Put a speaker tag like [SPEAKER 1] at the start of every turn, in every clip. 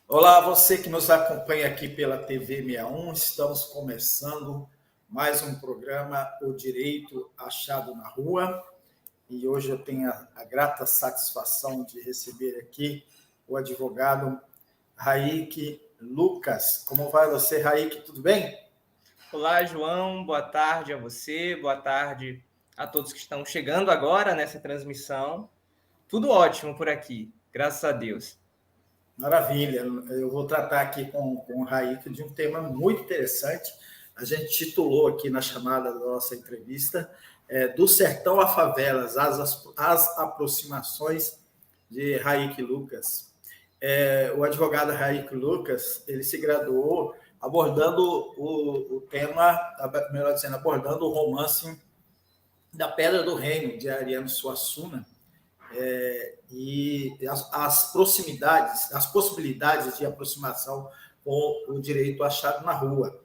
[SPEAKER 1] Olá, você que nos acompanha aqui pela TV 61, estamos começando mais um programa O Direito Achado na Rua, e hoje eu tenho a grata satisfação de receber aqui o advogado Raik Lucas. Como vai você, Raik? Tudo bem?
[SPEAKER 2] Olá, João. Boa tarde a você, boa tarde a todos que estão chegando agora nessa transmissão. Tudo ótimo por aqui, graças a Deus.
[SPEAKER 1] Maravilha. Eu vou tratar aqui com o Raik de um tema muito interessante. A gente titulou aqui na chamada da nossa entrevista Do Sertão a Favelas, as aproximações de Raik Lucas. O advogado Raik Lucas, ele se graduou abordando o tema, melhor dizendo, abordando o romance da Pedra do Reino, de Ariano Suassuna, e as proximidades, as possibilidades de aproximação com o direito achado na rua.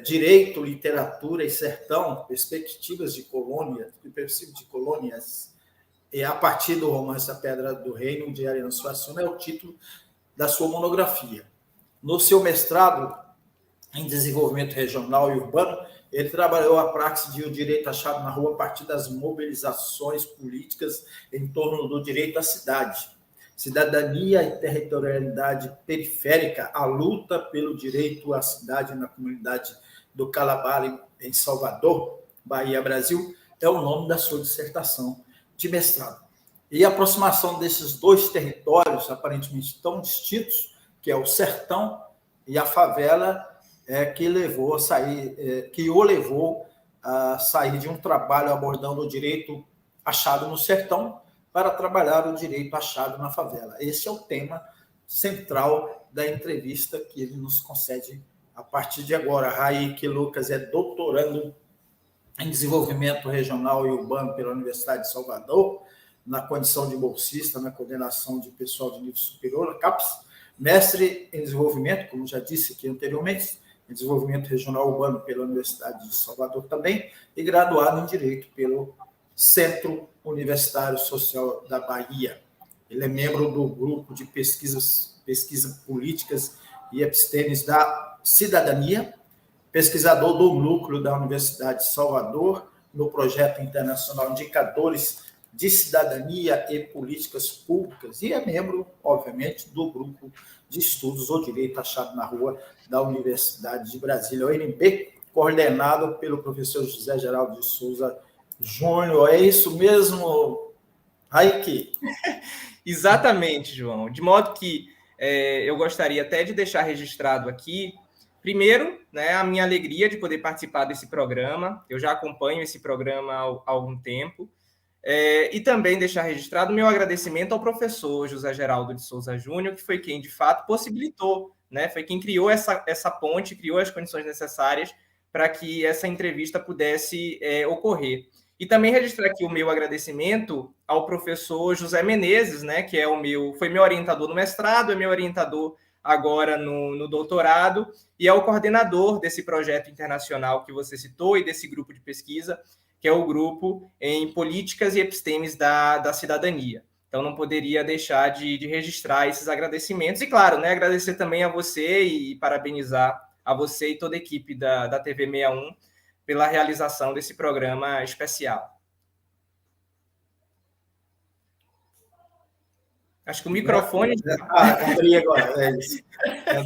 [SPEAKER 1] Direito, literatura e sertão, perspectivas de colônias, e a partir do romance A Pedra do Reino, de Ariano Suassuna, é o título da sua monografia. No seu mestrado em desenvolvimento regional e urbano, ele trabalhou a praxe de o direito achado na rua a partir das mobilizações políticas em torno do direito à cidade, cidadania e territorialidade periférica, a luta pelo direito à cidade na comunidade do Calabar, em Salvador, Bahia, Brasil, é o nome da sua dissertação de mestrado. E a aproximação desses dois territórios, aparentemente tão distintos, que é o sertão e a favela, que o levou a sair de um trabalho abordando o direito achado no sertão para trabalhar o direito achado na favela. Esse é o tema central da entrevista que ele nos concede a partir de agora. Raik Lucas é doutorando em desenvolvimento regional e urbano pela Universidade de Salvador, na condição de bolsista, na coordenação de pessoal de nível superior, a CAPES, mestre em desenvolvimento, como já disse aqui anteriormente, em desenvolvimento regional urbano pela Universidade de Salvador também, e graduado em Direito pelo Centro Universitário Social da Bahia. Ele é membro do grupo de pesquisa políticas e epistemes da cidadania, pesquisador do núcleo da Universidade de Salvador, no projeto internacional Indicadores de Cidadania e Políticas Públicas, e é membro, obviamente, do grupo de estudos O Direito Achado na Rua da Universidade de Brasília, o UNB, coordenado pelo professor José Geraldo de Souza Júnior. É isso mesmo, Raik?
[SPEAKER 2] Exatamente, João. De modo que eu gostaria até de deixar registrado aqui, primeiro, né, a minha alegria de poder participar desse programa. Eu já acompanho esse programa há algum tempo. E também deixar registrado o meu agradecimento ao professor José Geraldo de Souza Júnior, que foi quem, de fato, possibilitou, né, foi quem criou essa ponte, criou as condições necessárias para que essa entrevista pudesse ocorrer. E também registrar aqui o meu agradecimento ao professor José Menezes, né, que foi meu orientador no mestrado, é meu orientador agora no doutorado, e é o coordenador desse projeto internacional que você citou e desse grupo de pesquisa, que é o grupo em Políticas e Epistemes da Cidadania. Então, não poderia deixar de registrar esses agradecimentos. E, claro, né, agradecer também a você e parabenizar a você e toda a equipe da TV 61 pela realização desse programa especial. Acho que o microfone...
[SPEAKER 1] Abri agora.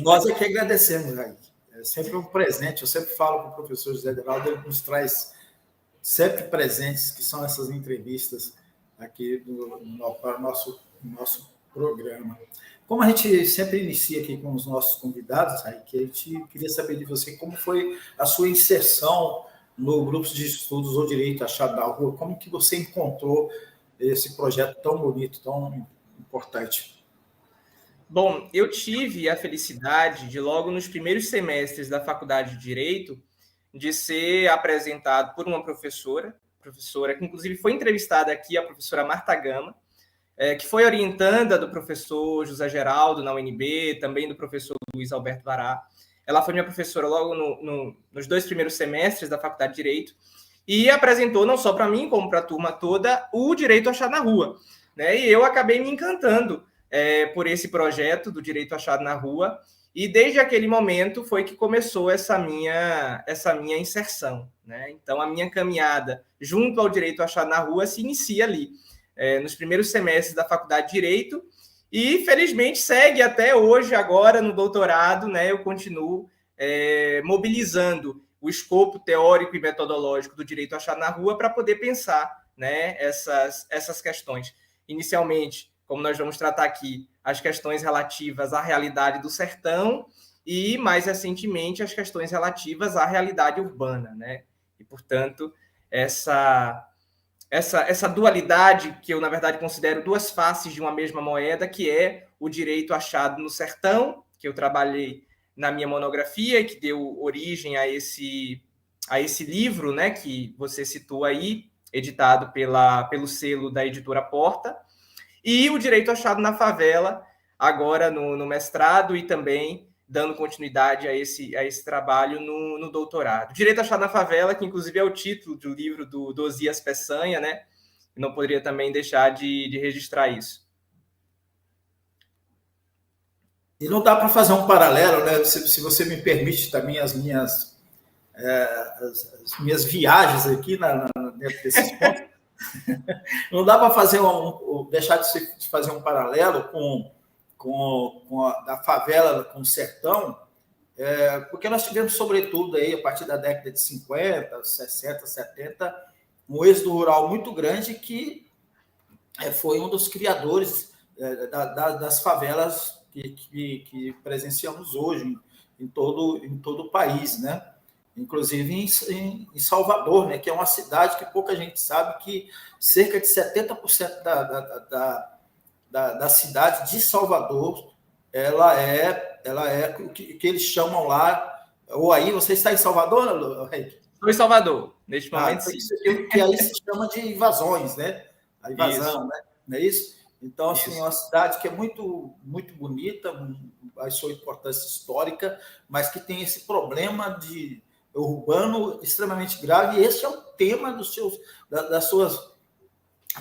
[SPEAKER 1] Nós é que agradecemos, Raik. É sempre um presente. Eu sempre falo com o professor José Geraldo, ele nos traz sempre presentes, que são essas entrevistas aqui para o nosso programa. Como a gente sempre inicia aqui com os nossos convidados, Raik, a gente queria saber de você como foi a sua inserção no grupo de estudos O Direito Achado na Rua, como que você encontrou esse projeto tão bonito, tão importante?
[SPEAKER 2] Bom, eu tive a felicidade de, logo nos primeiros semestres da Faculdade de Direito, de ser apresentado por uma professora que inclusive foi entrevistada aqui, a professora Marta Gama, que foi orientanda do professor José Geraldo na UNB, também do professor Luiz Alberto Vará. Ela foi minha professora logo nos 2 primeiros semestres da Faculdade de Direito e apresentou não só para mim, como para a turma toda, o Direito Achado na Rua. Né? E eu acabei me encantando por esse projeto do Direito Achado na Rua, e desde aquele momento foi que começou essa minha inserção, né? Então, a minha caminhada junto ao Direito Achado na Rua se inicia ali, nos primeiros semestres da Faculdade de Direito, e, felizmente, segue até hoje, agora, no doutorado, né? Eu continuo mobilizando o escopo teórico e metodológico do Direito Achado na Rua para poder pensar, né, essas questões. Inicialmente, como nós vamos tratar aqui, as questões relativas à realidade do sertão e, mais recentemente, as questões relativas à realidade urbana, né? E, portanto, essa dualidade, que eu, na verdade, considero duas faces de uma mesma moeda, que é o direito achado no sertão, que eu trabalhei na minha monografia e que deu origem a esse livro, né, que você citou aí, editado pelo selo da editora Porta, e o direito achado na favela, agora no mestrado e também dando continuidade a esse trabalho no doutorado. Direito achado na favela, que inclusive é o título do livro do Osias Peçanha, né? Não poderia também deixar de registrar isso.
[SPEAKER 1] E não dá para fazer um paralelo, né? Se você me permite também as minhas viagens aqui dentro desses pontos. Não dá para deixar de fazer um paralelo com a favela, com o sertão, porque nós tivemos, sobretudo, aí, a partir da década de 50, 60, 70, um êxodo rural muito grande que foi um dos criadores das favelas que presenciamos hoje em todo o país, né? Inclusive em Salvador, né, que é uma cidade que pouca gente sabe que cerca de 70% da cidade de Salvador ela é o que eles chamam lá, ou aí, você está em Salvador, Reiki?
[SPEAKER 2] Estou em Salvador, neste momento, sim.
[SPEAKER 1] Que aí se chama de invasões, né? A invasão, né? Não é isso? Então, assim, é uma cidade que é muito, muito bonita, a sua importância histórica, mas que tem esse problema urbano extremamente grave, e esse é o tema das suas,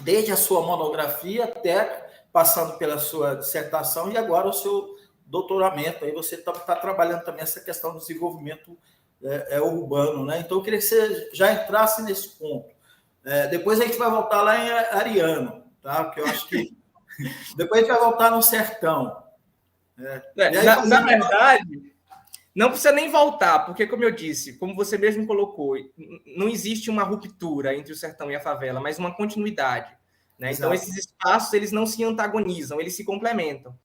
[SPEAKER 1] desde a sua monografia até passando pela sua dissertação e agora o seu doutoramento. Aí você está trabalhando também essa questão do desenvolvimento urbano, né? Então eu queria que você já entrasse nesse ponto. Depois a gente vai voltar lá em Ariano, tá? Porque eu acho que depois a gente vai voltar no sertão.
[SPEAKER 2] Na verdade, não precisa nem voltar, porque, como eu disse, como você mesmo colocou, não existe uma ruptura entre o sertão e a favela, mas uma continuidade, né? Então, esses espaços, eles não se antagonizam, eles se complementam.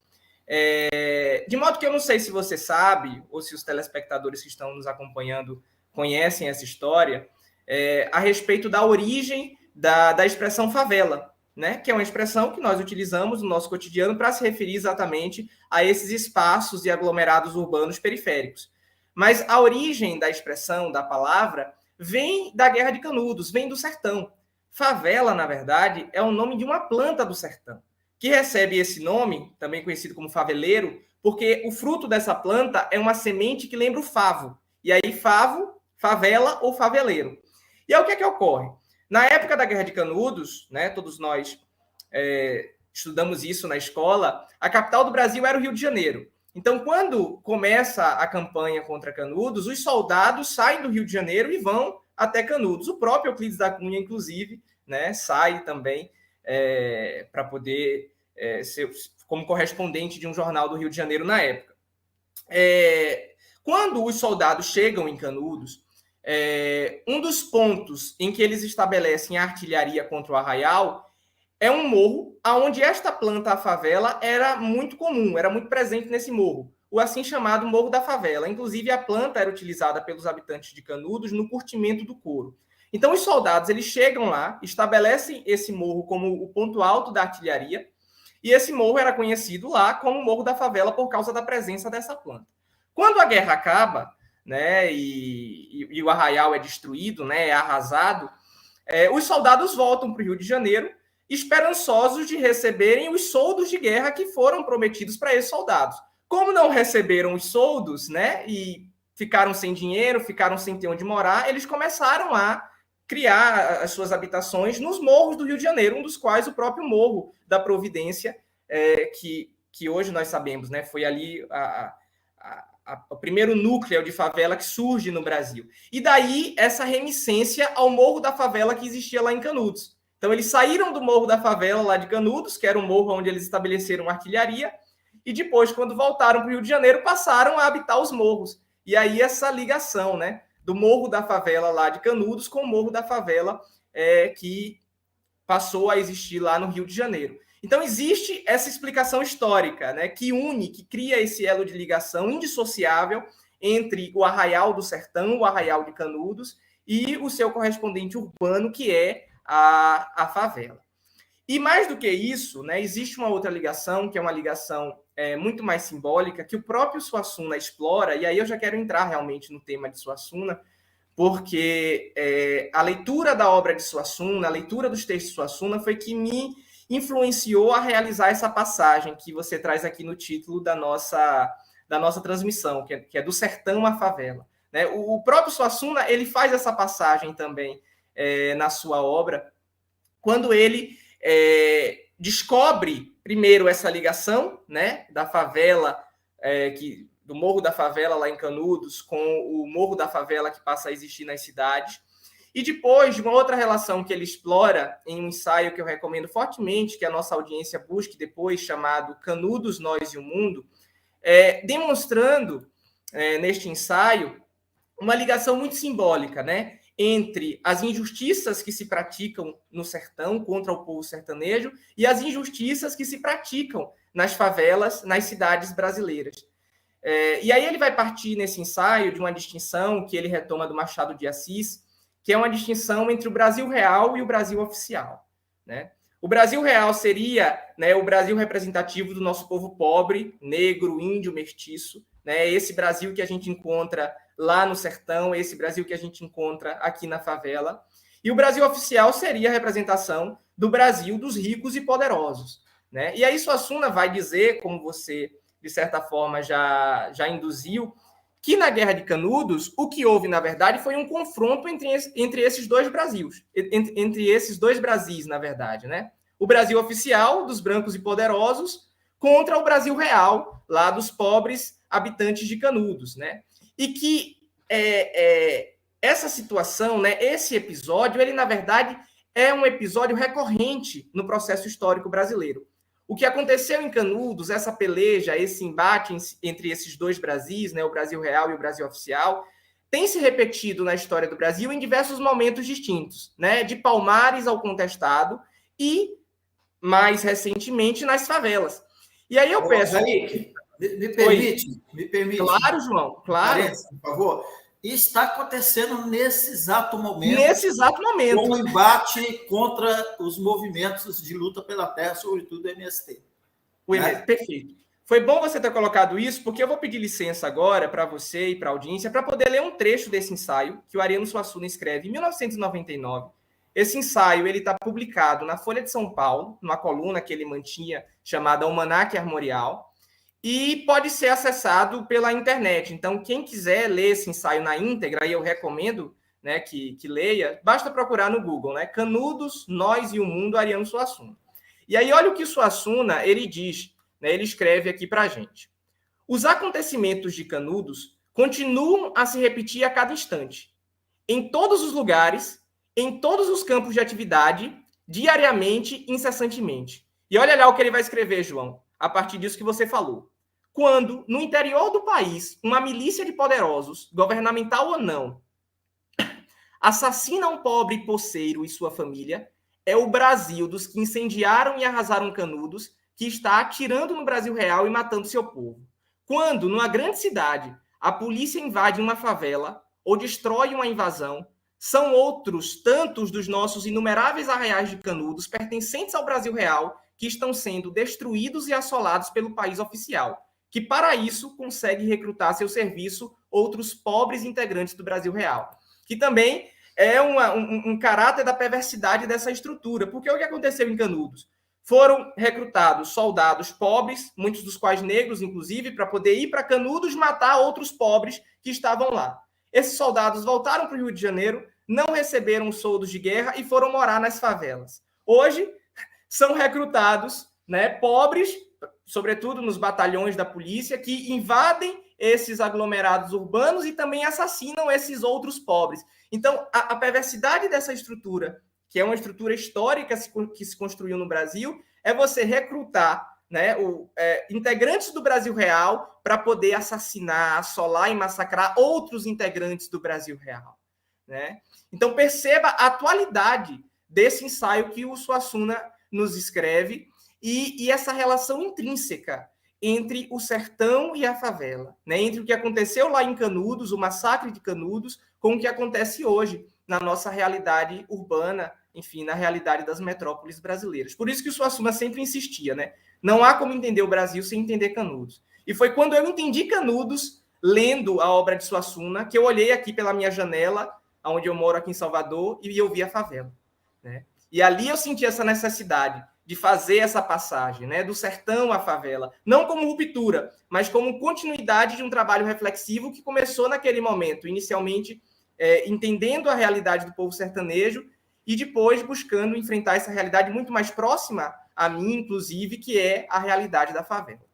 [SPEAKER 2] De modo que eu não sei se você sabe, ou se os telespectadores que estão nos acompanhando conhecem essa história, a respeito da origem da expressão favela, né? Que é uma expressão que nós utilizamos no nosso cotidiano para se referir exatamente a esses espaços e aglomerados urbanos periféricos. Mas a origem da expressão, da palavra, vem da Guerra de Canudos, vem do sertão. Favela, na verdade, é o nome de uma planta do sertão, que recebe esse nome, também conhecido como faveleiro, porque o fruto dessa planta é uma semente que lembra o favo. E aí, favo, favela ou faveleiro. E aí, o que é que ocorre? Na época da Guerra de Canudos, né, todos nós estudamos isso na escola, a capital do Brasil era o Rio de Janeiro. Então, quando começa a campanha contra Canudos, os soldados saem do Rio de Janeiro e vão até Canudos. O próprio Euclides da Cunha, inclusive, né, sai também para poder ser como correspondente de um jornal do Rio de Janeiro na época. Quando os soldados chegam em Canudos, um dos pontos em que eles estabelecem a artilharia contra o arraial é um morro onde esta planta, a favela, era muito comum, era muito presente nesse morro, o assim chamado Morro da Favela. Inclusive, a planta era utilizada pelos habitantes de Canudos no curtimento do couro. Então, os soldados eles chegam lá, estabelecem esse morro como o ponto alto da artilharia, e esse morro era conhecido lá como Morro da Favela por causa da presença dessa planta. Quando a guerra acaba, né, e o arraial é destruído, né, é arrasado, os soldados voltam para o Rio de Janeiro, esperançosos de receberem os soldos de guerra que foram prometidos para esses soldados. Como não receberam os soldos, né, e ficaram sem dinheiro, ficaram sem ter onde morar, eles começaram a criar as suas habitações nos morros do Rio de Janeiro, um dos quais o próprio Morro da Providência, que que hoje nós sabemos, né, foi ali o primeiro núcleo de favela que surge no Brasil. E daí essa remissência ao Morro da Favela que existia lá em Canudos. Então eles saíram do Morro da Favela lá de Canudos, que era um morro onde eles estabeleceram artilharia, e depois, quando voltaram para o Rio de Janeiro, passaram a habitar os morros. E aí essa ligação, né, do Morro da Favela lá de Canudos com o Morro da Favela que passou a existir lá no Rio de Janeiro. Então, existe essa explicação histórica, né, que une, que cria esse elo de ligação indissociável entre o Arraial do Sertão, o Arraial de Canudos, e o seu correspondente urbano, que é a favela. E mais do que isso, né, existe uma outra ligação, que é uma ligação muito mais simbólica, que o próprio Suassuna explora, e aí eu já quero entrar realmente no tema de Suassuna, porque a leitura da obra de Suassuna, a leitura dos textos de Suassuna foi que me influenciou a realizar essa passagem que você traz aqui no título da nossa transmissão, que é do sertão à favela. Né? O próprio Suassuna, ele faz essa passagem também na sua obra, quando ele descobre, primeiro, essa ligação, né, da favela, do Morro da Favela lá em Canudos, com o Morro da Favela que passa a existir nas cidades. E depois, de uma outra relação que ele explora em um ensaio que eu recomendo fortemente, que a nossa audiência busque depois, chamado Canudos, Nós e o Mundo, demonstrando, neste ensaio, uma ligação muito simbólica, né, entre as injustiças que se praticam no sertão contra o povo sertanejo e as injustiças que se praticam nas favelas, nas cidades brasileiras. E aí ele vai partir nesse ensaio de uma distinção que ele retoma do Machado de Assis, que é uma distinção entre o Brasil real e o Brasil oficial. Né? O Brasil real seria, né, o Brasil representativo do nosso povo pobre, negro, índio, mestiço, né? Esse Brasil que a gente encontra lá no sertão, esse Brasil que a gente encontra aqui na favela. E o Brasil oficial seria a representação do Brasil dos ricos e poderosos. Né? E aí Suassuna vai dizer, como você, de certa forma, já induziu, que na Guerra de Canudos, o que houve, na verdade, foi um confronto entre esses dois Brasils, entre esses dois Brasis, na verdade. Né? O Brasil oficial, dos brancos e poderosos, contra o Brasil real, lá dos pobres habitantes de Canudos. Né? E que essa situação, né, esse episódio, ele, na verdade, é um episódio recorrente no processo histórico brasileiro. O que aconteceu em Canudos, essa peleja, esse embate entre esses dois Brasis, né, o Brasil real e o Brasil oficial, tem se repetido na história do Brasil em diversos momentos distintos, né, de Palmares ao Contestado e, mais recentemente, nas favelas. E aí eu peço...
[SPEAKER 1] Me permite.
[SPEAKER 2] Claro, João, claro.
[SPEAKER 1] Parece, por favor. Está acontecendo nesse exato momento.
[SPEAKER 2] Nesse exato momento.
[SPEAKER 1] Um embate contra os movimentos de luta pela terra, sobretudo o MST.
[SPEAKER 2] Perfeito. Foi bom você ter colocado isso, porque eu vou pedir licença agora para você e para a audiência para poder ler um trecho desse ensaio que o Ariano Suassuna escreve em 1999. Esse ensaio ele está publicado na Folha de São Paulo, numa coluna que ele mantinha chamada Almanaque Armorial, e pode ser acessado pela internet. Então, quem quiser ler esse ensaio na íntegra, e eu recomendo, né, que leia, basta procurar no Google, né? Canudos, Nós e o Mundo, Ariano Suassuna. E aí, olha o que Suassuna, ele diz, né, ele escreve aqui para a gente. Os acontecimentos de Canudos continuam a se repetir a cada instante. Em todos os lugares, em todos os campos de atividade, diariamente, incessantemente. E olha lá o que ele vai escrever, João, a partir disso que você falou. Quando, no interior do país, uma milícia de poderosos, governamental ou não, assassina um pobre poceiro e sua família, é o Brasil dos que incendiaram e arrasaram Canudos que está atirando no Brasil real e matando seu povo. Quando, numa grande cidade, a polícia invade uma favela ou destrói uma invasão, são outros tantos dos nossos inumeráveis arraiais de Canudos pertencentes ao Brasil real que estão sendo destruídos e assolados pelo país oficial, que para isso consegue recrutar a seu serviço outros pobres integrantes do Brasil real. Que também é um caráter da perversidade dessa estrutura. Porque o que aconteceu em Canudos? Foram recrutados soldados pobres, muitos dos quais negros, inclusive, para poder ir para Canudos matar outros pobres que estavam lá. Esses soldados voltaram para o Rio de Janeiro, não receberam soldos de guerra e foram morar nas favelas. Hoje, são recrutados, né, pobres sobretudo nos batalhões da polícia, que invadem esses aglomerados urbanos e também assassinam esses outros pobres. Então, a perversidade dessa estrutura, que é uma estrutura histórica que se construiu no Brasil, é você recrutar, né, integrantes do Brasil Real para poder assassinar, assolar e massacrar outros integrantes do Brasil Real, né? Então, perceba a atualidade desse ensaio que o Suassuna nos escreve e essa relação intrínseca entre o sertão e a favela, né? Entre o que aconteceu lá em Canudos, o massacre de Canudos, com o que acontece hoje na nossa realidade urbana, enfim, na realidade das metrópoles brasileiras. Por isso que o Suassuna sempre insistia, né? Não há como entender o Brasil sem entender Canudos. E foi quando eu entendi Canudos, lendo a obra de Suassuna, que eu olhei aqui pela minha janela, onde eu moro aqui em Salvador, e eu vi a favela, né? E ali eu senti essa necessidade de fazer essa passagem, né, do sertão à favela, não como ruptura, mas como continuidade de um trabalho reflexivo que começou naquele momento, inicialmente entendendo a realidade do povo sertanejo e depois buscando enfrentar essa realidade muito mais próxima a mim, inclusive, que é a realidade da favela.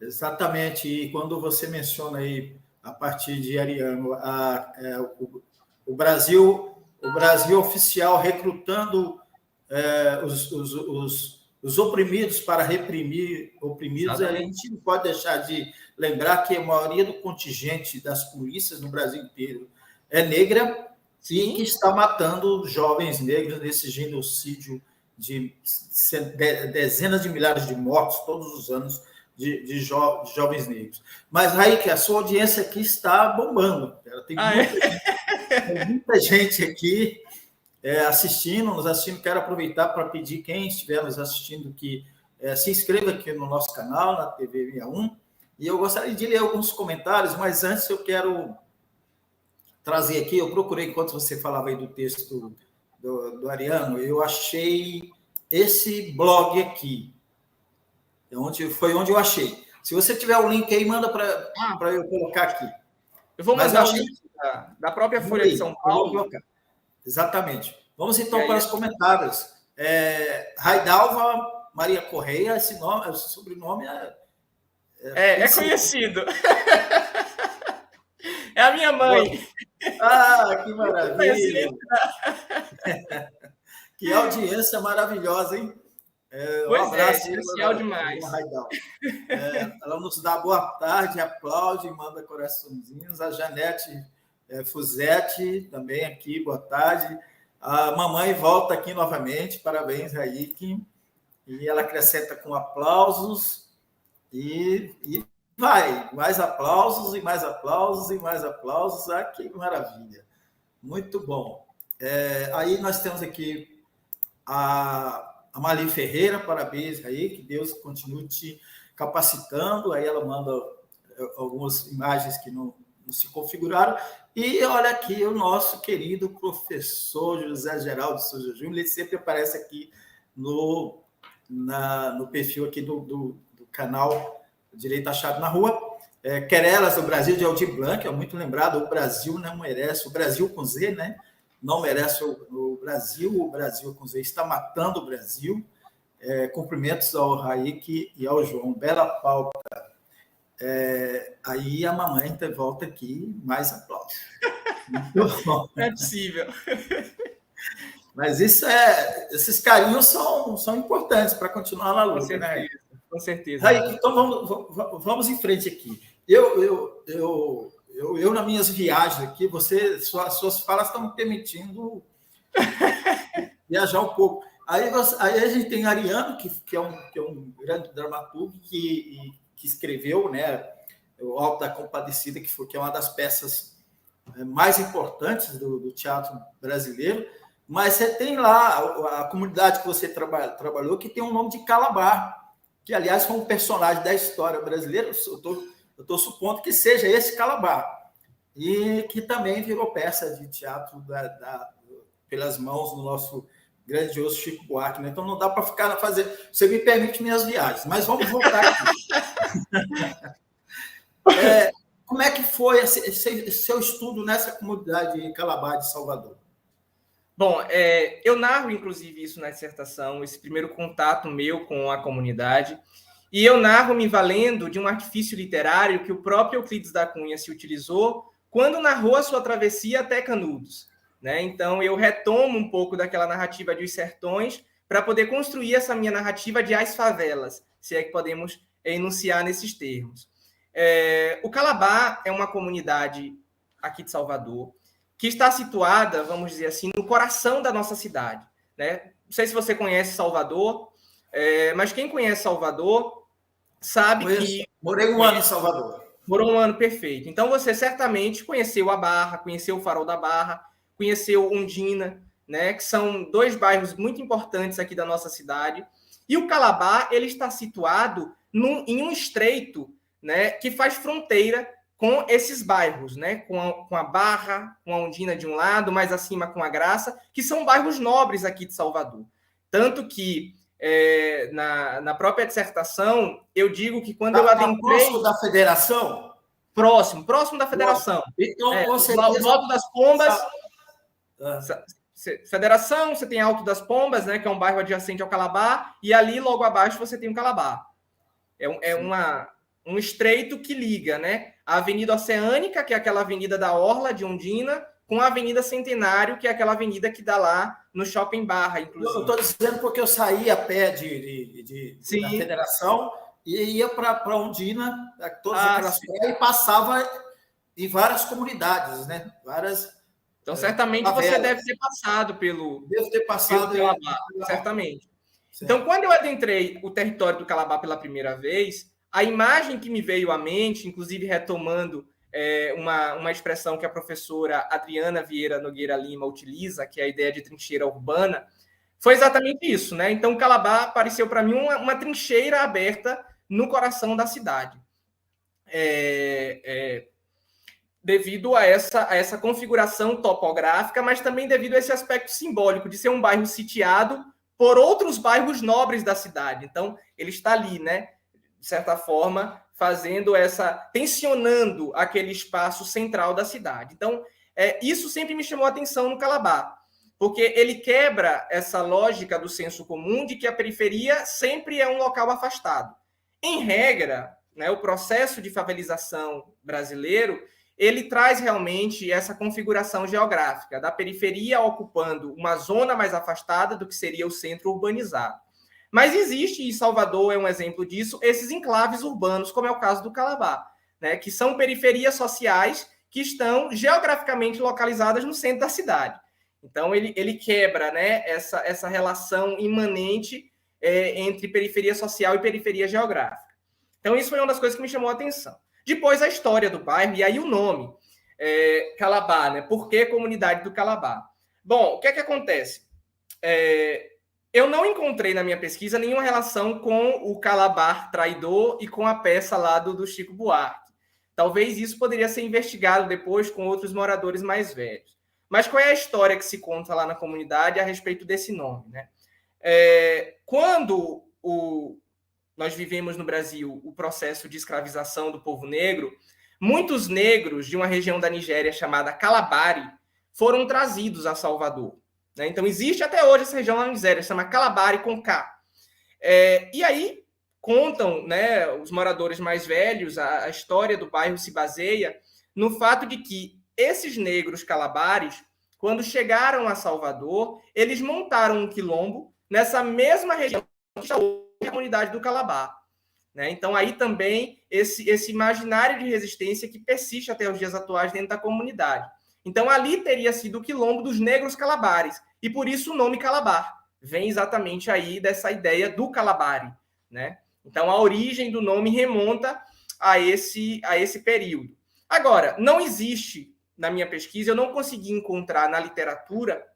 [SPEAKER 1] Exatamente, e quando você menciona aí, a partir de Ariano, o Brasil oficial recrutando os oprimidos para reprimir oprimidos, a gente não pode deixar de lembrar que a maioria do contingente das polícias no Brasil inteiro é negra. Sim. E que está matando jovens negros nesse genocídio de dezenas de milhares de mortos todos os anos de jovens negros. Mas, Raíque, a sua audiência aqui está bombando. Tem muita gente aqui nos assistindo. Quero aproveitar para pedir quem estiver nos assistindo que se inscreva aqui no nosso canal, na TV 61. E eu gostaria de ler alguns comentários, mas antes eu quero trazer aqui, eu procurei, enquanto você falava aí do texto do Ariano, eu achei esse blog aqui. Foi onde eu achei. Se você tiver o link aí, manda para eu colocar aqui.
[SPEAKER 2] Eu vou mandar o link da própria Folha de São Paulo.
[SPEAKER 1] Vou colocar. Exatamente. Vamos então para os comentários. Raidalva Maria Correia, esse sobrenome
[SPEAKER 2] é conhecido. É a minha mãe.
[SPEAKER 1] Que maravilha! Que audiência maravilhosa, hein?
[SPEAKER 2] Um abraço, especial demais.
[SPEAKER 1] Ela nos dá boa tarde, aplaude, manda coraçãozinhos. A Janete Fuzetti também aqui, boa tarde. A mamãe volta aqui novamente, parabéns, Raíque. E ela acrescenta com aplausos e vai, mais aplausos e mais aplausos e mais aplausos. Que maravilha! Muito bom. Aí nós temos aqui a Mali Ferreira, parabéns aí, que Deus continue te capacitando. Aí ela manda algumas imagens que não se configuraram. E olha aqui o nosso querido professor José Geraldo Souza Júnior, ele sempre aparece aqui no perfil aqui do canal Direito Achado na Rua. Querelas do Brasil, de Aldir Blanc, é muito lembrado, o Brasil não merece, o Brasil com Z, né? Não merece o Brasil com Z está matando o Brasil. Cumprimentos ao Raíque e ao João. Bela pauta. Aí a mamãe volta aqui, mais aplausos.
[SPEAKER 2] Não é possível.
[SPEAKER 1] Mas esses carinhos são importantes para continuar na luta, né?
[SPEAKER 2] Com certeza.
[SPEAKER 1] Raíque, então vamos em frente aqui. Eu nas minhas viagens aqui, suas falas estão me permitindo viajar um pouco. Aí a gente tem Ariano, que é um grande dramaturgo que escreveu, né, o Alto da Compadecida, que é uma das peças mais importantes do teatro brasileiro. Mas você tem lá a comunidade que você trabalhou, que tem um nome de Calabar, que, aliás, foi um personagem da história brasileira. Eu estou supondo que seja esse Calabar, e que também virou peça de teatro pelas mãos do nosso grandioso Chico Buarque, né? Então não dá para ficar fazer. Você me permite minhas viagens, mas vamos voltar aqui. Como é que foi esse seu estudo nessa comunidade Calabar de Salvador?
[SPEAKER 2] Bom, eu narro, inclusive, isso na dissertação, esse primeiro contato meu com a comunidade. e eu narro me valendo de um artifício literário que o próprio Euclides da Cunha se utilizou quando narrou a sua travessia até Canudos, né? Então, eu retomo um pouco daquela narrativa de Os Sertões para poder construir essa minha narrativa de As Favelas, se é que podemos enunciar nesses termos. O Calabar é uma comunidade aqui de Salvador que está situada, vamos dizer assim, no coração da nossa cidade, né? Não sei se você conhece Salvador, mas quem conhece Salvador sabe que...
[SPEAKER 1] Morei um ano em Salvador.
[SPEAKER 2] Morou um ano, perfeito. Então, você certamente conheceu a Barra, conheceu o Farol da Barra, conheceu Ondina, né, que são 2 bairros muito importantes aqui da nossa cidade. E o Calabar, ele está situado em um estreito, né, que faz fronteira com esses bairros, né, com a Barra, com a Ondina de um lado, mais acima com a Graça, que são bairros nobres aqui de Salvador. Tanto que na própria dissertação, eu digo que quando eu adentrei...
[SPEAKER 1] Próximo da Federação?
[SPEAKER 2] Próximo da Federação.
[SPEAKER 1] Então, você...
[SPEAKER 2] O Alto das Pombas... Federação, você tem Alto das Pombas, né, que é um bairro adjacente ao Calabar, e ali, logo abaixo, você tem o Calabar. Um estreito que liga, né, a Avenida Oceânica, que é aquela avenida da Orla de Ondina, com a Avenida Centenário, que é aquela avenida que dá lá no Shopping Barra, inclusive.
[SPEAKER 1] Eu estou dizendo porque eu saí a pé da Federação e ia para Ondina, todas aquelas praias, e passava em várias comunidades, né?
[SPEAKER 2] Então, certamente você deve ter passado pelo Calabar, certamente. Certo. Então, quando eu adentrei o território do Calabar pela primeira vez, a imagem que me veio à mente, inclusive retomando uma expressão que a professora Adriana Vieira Nogueira Lima utiliza, que é a ideia de trincheira urbana, foi exatamente isso, né? Então, Calabar pareceu para mim uma trincheira aberta no coração da cidade. Devido a essa configuração topográfica, mas também devido a esse aspecto simbólico de ser um bairro sitiado por outros bairros nobres da cidade. Então, ele está ali, né? De certa forma, tensionando aquele espaço central da cidade. Então, isso sempre me chamou a atenção no Calabar, porque ele quebra essa lógica do senso comum de que a periferia sempre é um local afastado. Em regra, né, o processo de favelização brasileiro, ele traz realmente essa configuração geográfica da periferia ocupando uma zona mais afastada do que seria o centro urbanizado. Mas existe, e Salvador é um exemplo disso, esses enclaves urbanos, como é o caso do Calabar, né, que são periferias sociais que estão geograficamente localizadas no centro da cidade. Então, ele quebra, né, essa relação imanente entre periferia social e periferia geográfica. Então, isso foi uma das coisas que me chamou a atenção. Depois, a história do bairro, e aí o nome, Calabar, né? Por que Comunidade do Calabar? Bom, o que é que acontece? Eu não encontrei na minha pesquisa nenhuma relação com o Calabar traidor e com a peça lá do Chico Buarque. Talvez isso poderia ser investigado depois com outros moradores mais velhos. Mas qual é a história que se conta lá na comunidade a respeito desse nome, né? Quando nós vivemos no Brasil o processo de escravização do povo negro, muitos negros de uma região da Nigéria chamada Kalabari foram trazidos a Salvador. Né? Então, existe até hoje essa região na Nigéria, chama Kalabari com K. E aí, contam, né, os moradores mais velhos, a história do bairro se baseia no fato de que esses negros calabares, quando chegaram a Salvador, eles montaram um quilombo nessa mesma região que está a comunidade do Calabar. Né? Então, aí também esse imaginário de resistência que persiste até os dias atuais dentro da comunidade. Então, ali teria sido o quilombo dos negros calabares, e por isso o nome Calabar. Vem exatamente aí dessa ideia do Calabari. Né? Então, a origem do nome remonta a esse período. Agora, não existe, na minha pesquisa, eu não consegui encontrar na literatura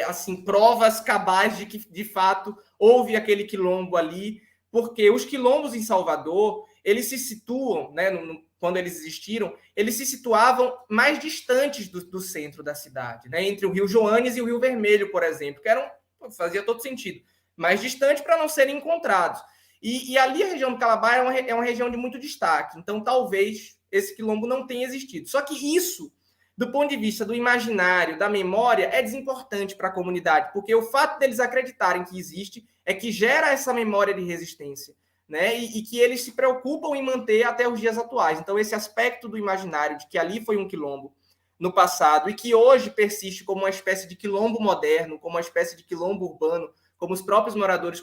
[SPEAKER 2] assim, provas cabais de que, de fato, houve aquele quilombo ali, porque os quilombos em Salvador, eles se situam, né, quando eles existiram, eles se situavam mais distantes do centro da cidade, né, entre o Rio Joanes e o Rio Vermelho, por exemplo, que fazia todo sentido, mais distante para não serem encontrados. E ali a região do Calabar é uma região de muito destaque, então talvez esse quilombo não tenha existido. Só que isso, do ponto de vista do imaginário, da memória, é desimportante para a comunidade, porque o fato deles acreditarem que existe é que gera essa memória de resistência. né? E que eles se preocupam em manter até os dias atuais. Então, esse aspecto do imaginário de que ali foi um quilombo no passado e que hoje persiste como uma espécie de quilombo moderno, como uma espécie de quilombo urbano, como os próprios moradores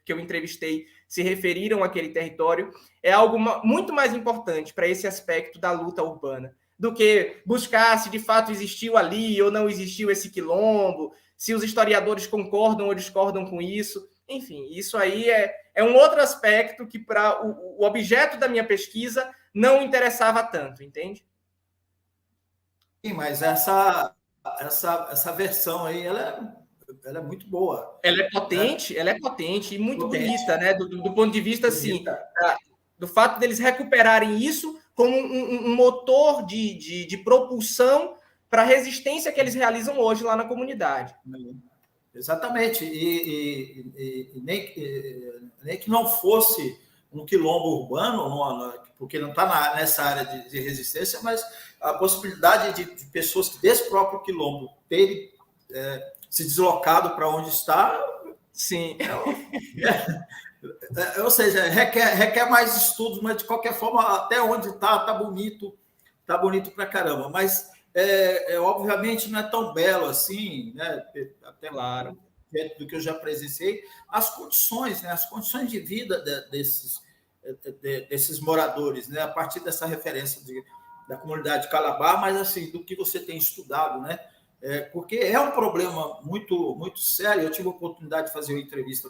[SPEAKER 2] que eu entrevistei se referiram àquele território, é algo muito mais importante para esse aspecto da luta urbana, do que buscar se de fato existiu ali ou não existiu esse quilombo, se os historiadores concordam ou discordam com isso. Enfim, isso aí é um outro aspecto que para o objeto da minha pesquisa não interessava tanto, entende?
[SPEAKER 1] Sim, mas essa versão aí, ela é muito boa.
[SPEAKER 2] Ela é potente e muito
[SPEAKER 1] Potente.
[SPEAKER 2] bonita, né? Do ponto de vista, assim, do fato deles recuperarem isso como um motor de propulsão para a resistência que eles realizam hoje lá na comunidade.
[SPEAKER 1] Exatamente. E nem que não fosse um quilombo urbano, porque não está nessa área de resistência, mas a possibilidade de pessoas desse próprio quilombo terem se deslocado para onde está.
[SPEAKER 2] Sim.
[SPEAKER 1] Ou seja, requer mais estudos, mas de qualquer forma, até onde está bonito para caramba. Mas obviamente não é tão belo assim, né? Até
[SPEAKER 2] claro.
[SPEAKER 1] Do que eu já presenciei, as condições, né? As condições de vida desses moradores, né? A partir dessa referência da comunidade de Calabar, mas assim, do que você tem estudado, né? Porque é um problema muito, muito sério. Eu tive a oportunidade de fazer uma entrevista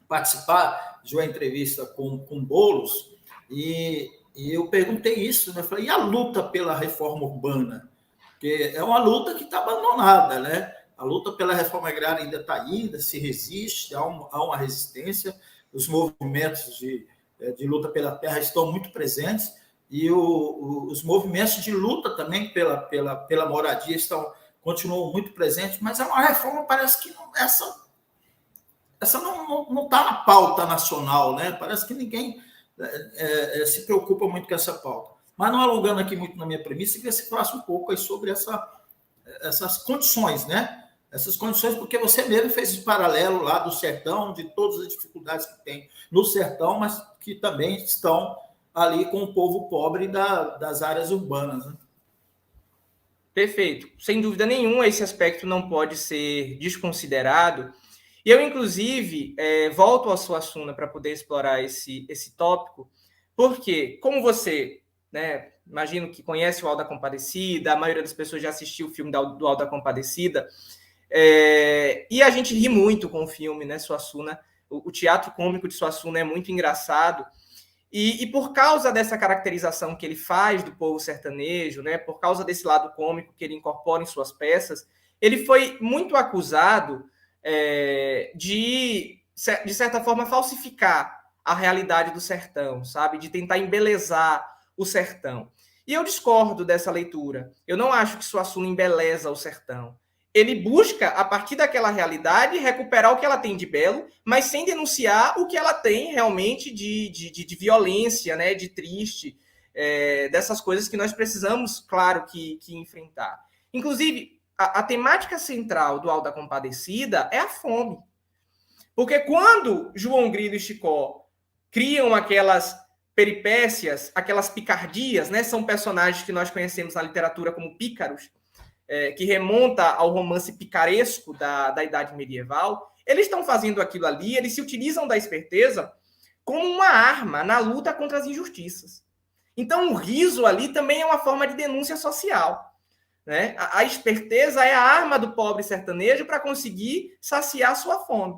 [SPEAKER 1] participar de uma entrevista com Boulos, e eu perguntei isso, né? Eu falei, e a luta pela reforma urbana? Porque é uma luta que está abandonada, né? A luta pela reforma agrária ainda está aí, ainda se resiste, há uma resistência, os movimentos de luta pela terra estão muito presentes, e os movimentos de luta também pela moradia continuam muito presentes, mas é uma reforma, parece que essa não está na pauta nacional, né? Parece que ninguém se preocupa muito com essa pauta. Mas não alongando aqui muito na minha premissa, queria que você falasse um pouco aí sobre essas condições, né? Essas condições, porque você mesmo fez esse paralelo lá do sertão, de todas as dificuldades que tem no sertão, mas que também estão ali com o povo pobre das áreas urbanas, né?
[SPEAKER 2] Perfeito. Sem dúvida nenhuma, esse aspecto não pode ser desconsiderado. E eu, inclusive, volto à Suassuna para poder explorar esse tópico, porque, como você, né, imagino que conhece o Auto da Compadecida, a maioria das pessoas já assistiu o filme do Auto da Compadecida, e a gente ri muito com o filme, né, Suassuna. O teatro cômico de Suassuna é muito engraçado, e por causa dessa caracterização que ele faz do povo sertanejo, né, por causa desse lado cômico que ele incorpora em suas peças, ele foi muito acusado de certa forma, falsificar a realidade do sertão, sabe? De tentar embelezar o sertão. E eu discordo dessa leitura. Eu não acho que Suassuna embeleza o sertão. Ele busca, a partir daquela realidade, recuperar o que ela tem de belo, mas sem denunciar o que ela tem realmente de violência, né? De triste, dessas coisas que nós precisamos, claro, que enfrentar. Inclusive, a temática central do Auto da Compadecida é a fome. Porque quando João Grilo e Chicó criam aquelas peripécias, aquelas picardias, né? São personagens que nós conhecemos na literatura como pícaros, que remonta ao romance picaresco da Idade Medieval, eles estão fazendo aquilo ali, eles se utilizam da esperteza como uma arma na luta contra as injustiças. Então, o riso ali também é uma forma de denúncia social. Né? A esperteza é a arma do pobre sertanejo para conseguir saciar sua fome.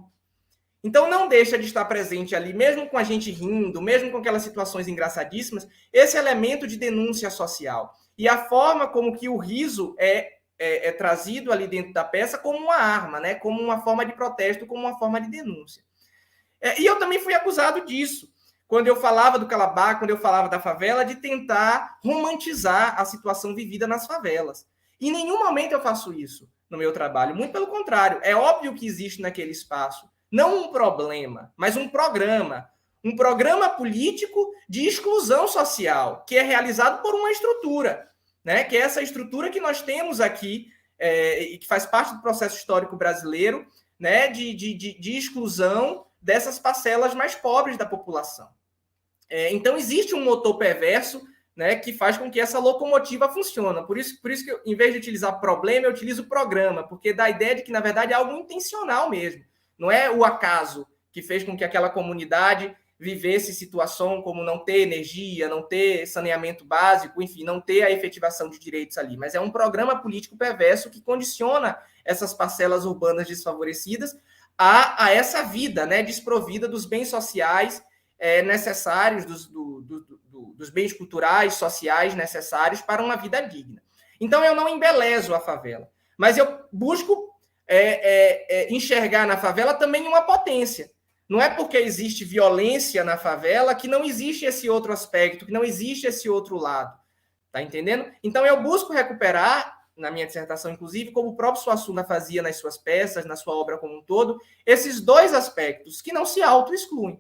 [SPEAKER 2] Então, não deixa de estar presente ali, mesmo com a gente rindo, mesmo com aquelas situações engraçadíssimas, esse elemento de denúncia social. E a forma como que o riso é trazido ali dentro da peça como uma arma, né? Como uma forma de protesto, como uma forma de denúncia. E eu também fui acusado disso. Quando eu falava do Calabar, quando eu falava da favela, de tentar romantizar a situação vivida nas favelas. Em nenhum momento eu faço isso no meu trabalho. Muito pelo contrário. É óbvio que existe naquele espaço não um problema, mas um programa político de exclusão social, que é realizado por uma estrutura, né? Que é essa estrutura que nós temos aqui, e que faz parte do processo histórico brasileiro, né? de exclusão dessas parcelas mais pobres da população. Então, existe um motor perverso, né, que faz com que essa locomotiva funcione. Por isso que, eu, em vez de utilizar problema, eu utilizo programa, porque dá a ideia de que, na verdade, é algo intencional mesmo. Não é o acaso que fez com que aquela comunidade vivesse situação como não ter energia, não ter saneamento básico, enfim, não ter a efetivação de direitos ali. Mas é um programa político perverso que condiciona essas parcelas urbanas desfavorecidas a essa vida, né, desprovida dos bens sociais necessários, dos bens culturais, sociais necessários para uma vida digna. Então, eu não embelezo a favela, mas eu busco enxergar na favela também uma potência. Não é porque existe violência na favela que não existe esse outro aspecto, que não existe esse outro lado. Tá entendendo? Então, eu busco recuperar, na minha dissertação, inclusive, como o próprio Suassuna fazia nas suas peças, na sua obra como um todo, esses dois aspectos que não se auto-excluem.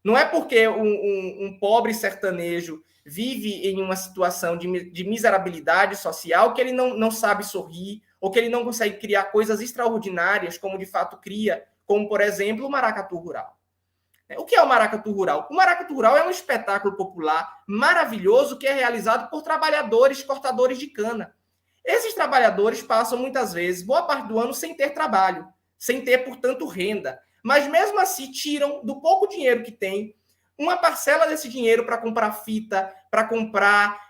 [SPEAKER 2] Não é porque um pobre sertanejo vive em uma situação de miserabilidade social que ele não sabe sorrir, ou que ele não consegue criar coisas extraordinárias, como de fato cria, como, por exemplo, o maracatu rural. O que é o maracatu rural? O maracatu rural é um espetáculo popular maravilhoso que é realizado por trabalhadores cortadores de cana. Esses trabalhadores passam, muitas vezes, boa parte do ano sem ter trabalho, sem ter, portanto, renda. Mas, mesmo assim, tiram do pouco dinheiro que tem uma parcela desse dinheiro para comprar fita, para comprar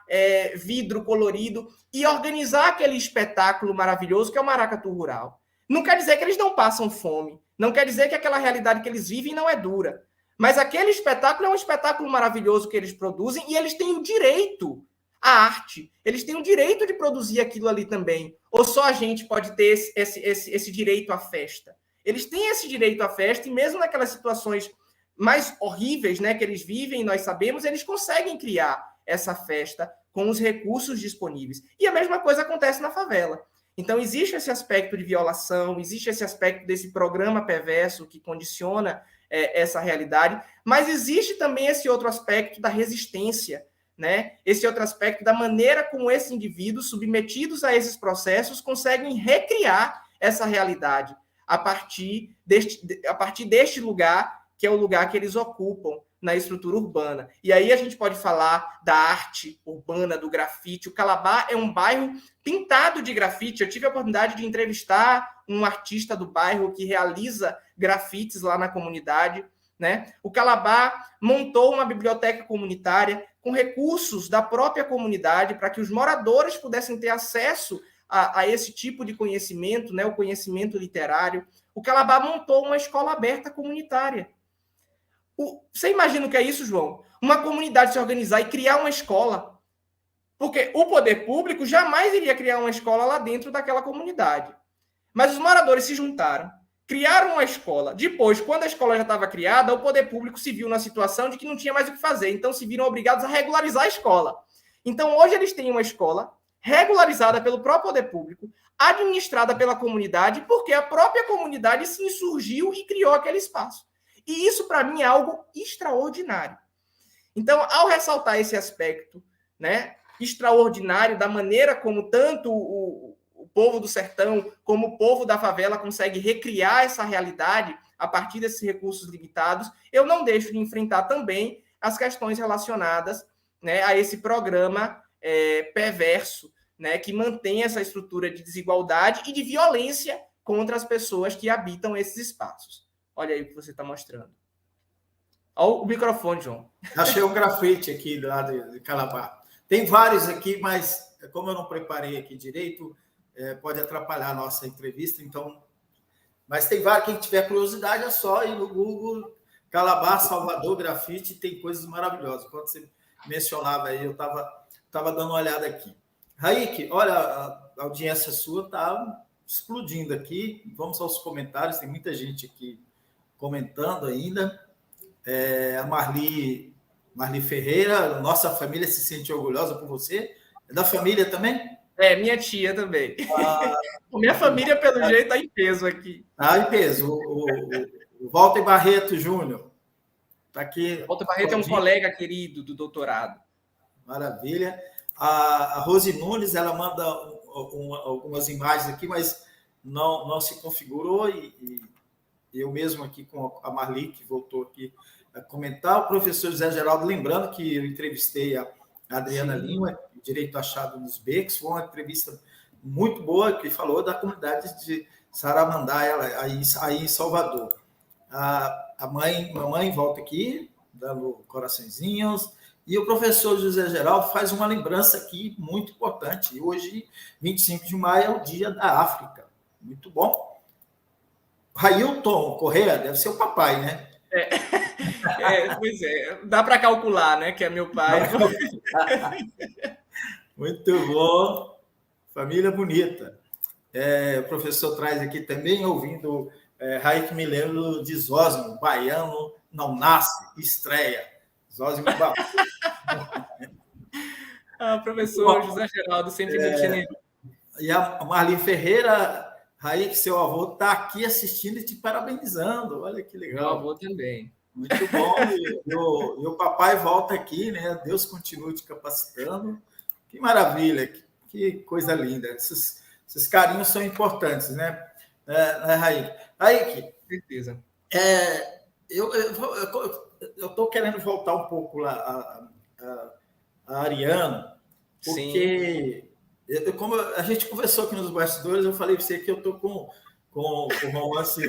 [SPEAKER 2] vidro colorido e organizar aquele espetáculo maravilhoso que é o maracatu rural. Não quer dizer que eles não passam fome, não quer dizer que aquela realidade que eles vivem não é dura. Mas aquele espetáculo é um espetáculo maravilhoso que eles produzem e eles têm o direito à arte. Eles têm o direito de produzir aquilo ali também. Ou só a gente pode ter esse direito à festa? Eles têm esse direito à festa e mesmo naquelas situações mais horríveis, né, que eles vivem, nós sabemos, eles conseguem criar essa festa com os recursos disponíveis. E a mesma coisa acontece na favela. Então, existe esse aspecto de violação, existe esse aspecto desse programa perverso que condiciona essa realidade, mas existe também esse outro aspecto da resistência, né? Esse outro aspecto da maneira como esses indivíduos submetidos a esses processos conseguem recriar essa realidade a partir deste lugar, que é o lugar que eles ocupam na estrutura urbana. E aí a gente pode falar da arte urbana, do grafite. O Calabar é um bairro pintado de grafite. Eu tive a oportunidade de entrevistar um artista do bairro que realiza grafites lá na comunidade, né? O Calabar montou uma biblioteca comunitária com recursos da própria comunidade para que os moradores pudessem ter acesso a esse tipo de conhecimento, né? O conhecimento literário. O Calabar montou uma escola aberta comunitária. Você imagina o que é isso, João? Uma comunidade se organizar e criar uma escola. Porque o poder público jamais iria criar uma escola lá dentro daquela comunidade. Mas os moradores se juntaram, criaram uma escola. Depois, quando a escola já estava criada, o poder público se viu na situação de que não tinha mais o que fazer. Então, se viram obrigados a regularizar a escola. Então, hoje eles têm uma escola regularizada pelo próprio poder público, administrada pela comunidade, porque a própria comunidade se insurgiu e criou aquele espaço. E isso, para mim, é algo extraordinário. Então, ao ressaltar esse aspecto, né, extraordinário da maneira como tanto o povo do sertão como o povo da favela consegue recriar essa realidade a partir desses recursos limitados, eu não deixo de enfrentar também as questões relacionadas, né, a esse programa perverso, né, que mantém essa estrutura de desigualdade e de violência contra as pessoas que habitam esses espaços. Olha aí o que você está mostrando. Olha o microfone, João.
[SPEAKER 1] Achei um grafite aqui lá de Calabar. Tem vários aqui, mas como eu não preparei aqui direito, pode atrapalhar a nossa entrevista. Então, mas tem vários. Quem tiver curiosidade é só ir no Google, Calabar, Salvador, grafite, tem coisas maravilhosas. Quando você mencionava aí, eu estava dando uma olhada aqui. Raik, olha, a audiência sua está explodindo aqui. Vamos aos comentários, tem muita gente aqui comentando ainda. A Marli Ferreira, nossa família se sente orgulhosa por você. É da família também?
[SPEAKER 2] Minha tia também. Minha família, pelo jeito, está em peso aqui.
[SPEAKER 1] Está em peso. O Walter Barreto Júnior está aqui.
[SPEAKER 2] Walter Barreto é um colega querido do doutorado.
[SPEAKER 1] Maravilha. A Rose Nunes, ela manda algumas imagens aqui, mas não se configurou e eu mesmo aqui com a Marli, que voltou aqui a comentar, o professor José Geraldo, lembrando que eu entrevistei a Adriana Lima, Direito Achado nos Becos, foi uma entrevista muito boa, que falou da comunidade de Saramandaia, aí em Salvador. A mamãe volta aqui, dando coraçõezinhos, e o professor José Geraldo faz uma lembrança aqui muito importante. Hoje, 25 de maio, é o Dia da África. Muito bom. Railton Correia deve ser o papai, né?
[SPEAKER 2] Pois é, dá para calcular, né, que é meu pai.
[SPEAKER 1] Muito bom. Família bonita. O professor traz aqui também, ouvindo Raik Mileno de Zósimo, baiano não nasce, estreia. Zósimo Barro.
[SPEAKER 2] Professor José Geraldo, sempre muito generoso.
[SPEAKER 1] E a Marli Ferreira, Raik, seu avô, está aqui assistindo e te parabenizando. Olha que legal.
[SPEAKER 2] Meu avô também.
[SPEAKER 1] Muito bom. E o papai volta aqui, né? Deus continue te capacitando. Que maravilha, que coisa linda. Esses carinhos são importantes, né, Raik? Raik,
[SPEAKER 2] com certeza.
[SPEAKER 1] Eu estou querendo voltar um pouco lá a Ariano, porque como a gente conversou aqui nos bastidores, eu falei para você que eu estou com o romance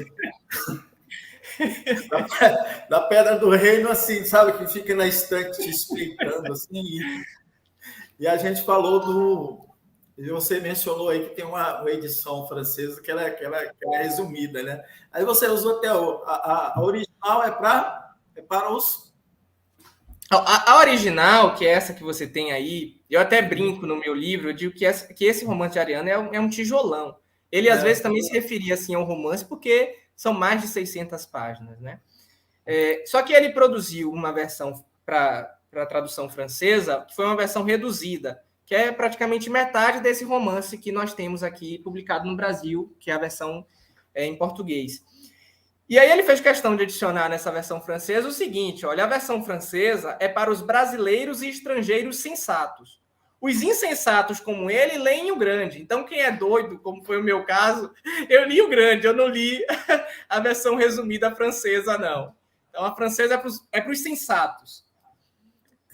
[SPEAKER 1] da Pedra do Reino, assim, sabe, que fica na estante te explicando, assim, e a gente falou e você mencionou aí que tem uma edição francesa que ela é resumida, né? Aí você usou até a original é para os...
[SPEAKER 2] A original, que é essa que você tem aí, eu até brinco no meu livro, eu digo que esse romance de Ariano é um tijolão. Ele, às vezes, também se referia assim, ao romance, porque são mais de 600 páginas, né? Só que ele produziu uma versão para a tradução francesa, que foi uma versão reduzida, que é praticamente metade desse romance que nós temos aqui publicado no Brasil, que é a versão em português. E aí ele fez questão de adicionar nessa versão francesa o seguinte, olha, a versão francesa é para os brasileiros e estrangeiros sensatos. Os insensatos como ele leem o grande. Então, quem é doido, como foi o meu caso, eu li o grande, eu não li a versão resumida francesa, não. Então, a francesa é para os sensatos.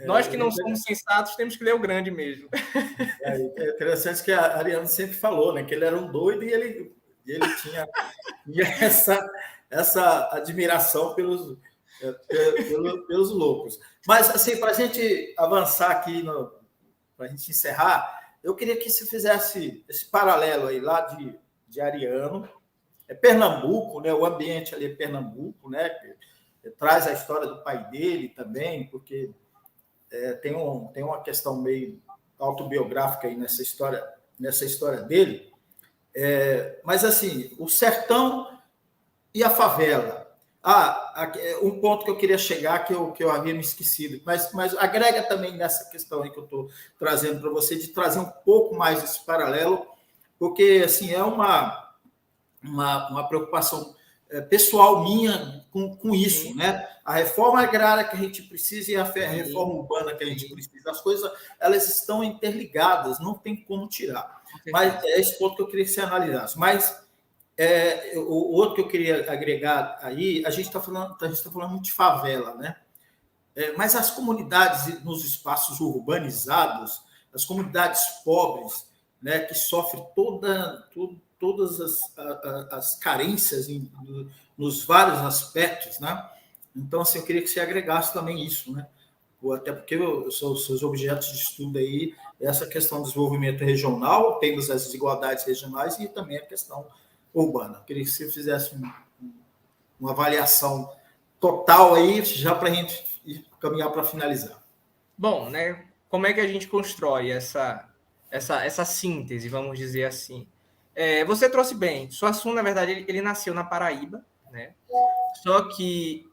[SPEAKER 2] Nós que não somos sensatos temos que ler o grande mesmo.
[SPEAKER 1] É interessante que a Ariano sempre falou, né, que ele era um doido e ele tinha essa admiração pelos loucos. Mas, assim, para a gente avançar aqui, para a gente encerrar, eu queria que você fizesse esse paralelo aí lá de Ariano. Pernambuco, né, o ambiente ali é Pernambuco, né, traz a história do pai dele também, porque tem uma questão meio autobiográfica aí nessa história dele. Mas, assim, o sertão e a favela. Um ponto que eu queria chegar, que eu havia me esquecido, mas agrega também nessa questão aí que eu estou trazendo para você, de trazer um pouco mais esse paralelo, porque, assim, é uma preocupação pessoal minha com isso, né? A reforma agrária que a gente precisa e a reforma urbana que a gente precisa, as coisas, elas estão interligadas, não tem como tirar. Mas é esse ponto que eu queria que você analisasse. Mas o outro que eu queria agregar aí, a gente está falando muito de favela, né? Mas as comunidades nos espaços urbanizados, as comunidades pobres, né, que sofrem todas as carências nos vários aspectos, né? Então, assim, eu queria que você agregasse também isso, né? Até porque os seus objetos de estudo aí, essa questão do desenvolvimento regional, temos as desigualdades regionais e também a questão urbana. Eu queria que você fizesse uma avaliação total aí, já para a gente caminhar para finalizar.
[SPEAKER 2] Bom, né? Como é que a gente constrói essa síntese, vamos dizer assim? Você trouxe bem. Suassuna, na verdade, ele nasceu na Paraíba, né? Só que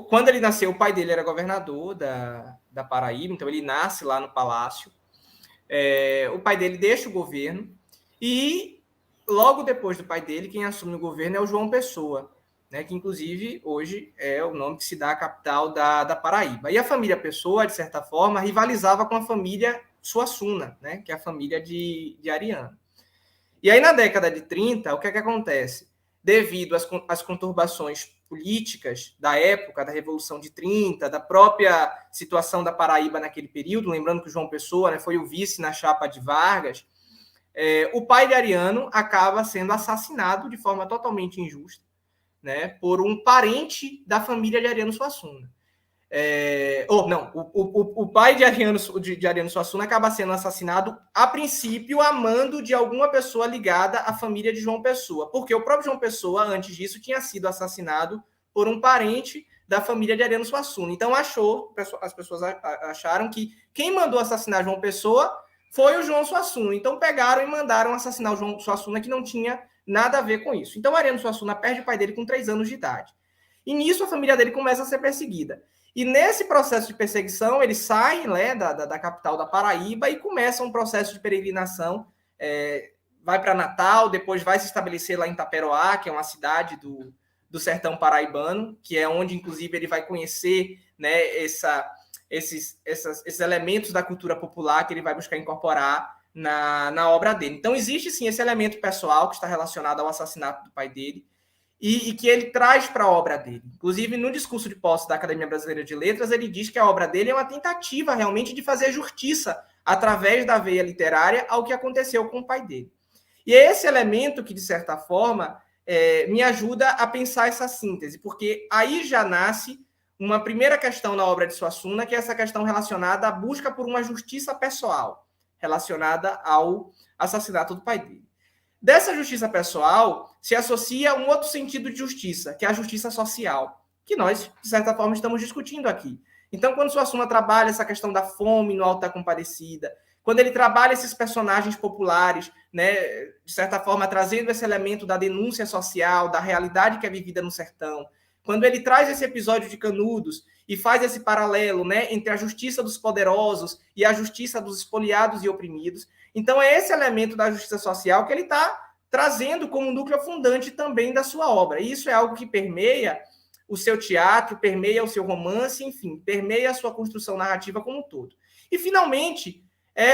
[SPEAKER 2] quando ele nasceu, o pai dele era governador da Paraíba, então ele nasce lá no palácio. O pai dele deixa o governo e logo depois do pai dele, quem assume o governo é o João Pessoa, né, que inclusive hoje é o nome que se dá à capital da Paraíba. E a família Pessoa, de certa forma, rivalizava com a família Suassuna, né, que é a família de Ariano. E aí, na década de 30, o que é que acontece? devido às conturbações políticas da época, da Revolução de 30, da própria situação da Paraíba naquele período, lembrando que o João Pessoa, né, foi o vice na chapa de Vargas, o pai de Ariano acaba sendo assassinado de forma totalmente injusta, né, por um parente da família de Ariano Suassuna. O pai de Ariano Suassuna acaba sendo assassinado, a princípio, a mando de alguma pessoa ligada à família de João Pessoa, porque o próprio João Pessoa, antes disso, tinha sido assassinado por um parente da família de Ariano Suassuna. Então, as pessoas acharam que quem mandou assassinar João Pessoa foi o João Suassuna. Então, pegaram e mandaram assassinar o João Suassuna, que não tinha nada a ver com isso. Então, Ariano Suassuna perde o pai dele com 3 anos de idade. E nisso, a família dele começa a ser perseguida. E nesse processo de perseguição, eles saem, né, da capital da Paraíba e começam um processo de peregrinação. Vai para Natal, depois vai se estabelecer lá em Taperoá, que é uma cidade do sertão paraibano, que é onde, inclusive, ele vai conhecer, né, esses elementos da cultura popular que ele vai buscar incorporar na obra dele. Então, existe, sim, esse elemento pessoal que está relacionado ao assassinato do pai dele, e que ele traz para a obra dele. Inclusive, no discurso de posse da Academia Brasileira de Letras, ele diz que a obra dele é uma tentativa, realmente, de fazer justiça, através da veia literária, ao que aconteceu com o pai dele. E é esse elemento que, de certa forma, me ajuda a pensar essa síntese, porque aí já nasce uma primeira questão na obra de Suassuna, que é essa questão relacionada à busca por uma justiça pessoal, relacionada ao assassinato do pai dele. Dessa justiça pessoal se associa um outro sentido de justiça, que é a justiça social, que nós, de certa forma, estamos discutindo aqui. Então, quando Suassuna trabalha essa questão da fome no Alto da Compadecida, quando ele trabalha esses personagens populares, né, de certa forma, trazendo esse elemento da denúncia social, da realidade que é vivida no sertão, quando ele traz esse episódio de Canudos e faz esse paralelo, né, entre a justiça dos poderosos e a justiça dos espoliados e oprimidos, então é esse elemento da justiça social que ele está trazendo como núcleo fundante também da sua obra. E isso é algo que permeia o seu teatro, permeia o seu romance, enfim, permeia a sua construção narrativa como um todo. E, finalmente,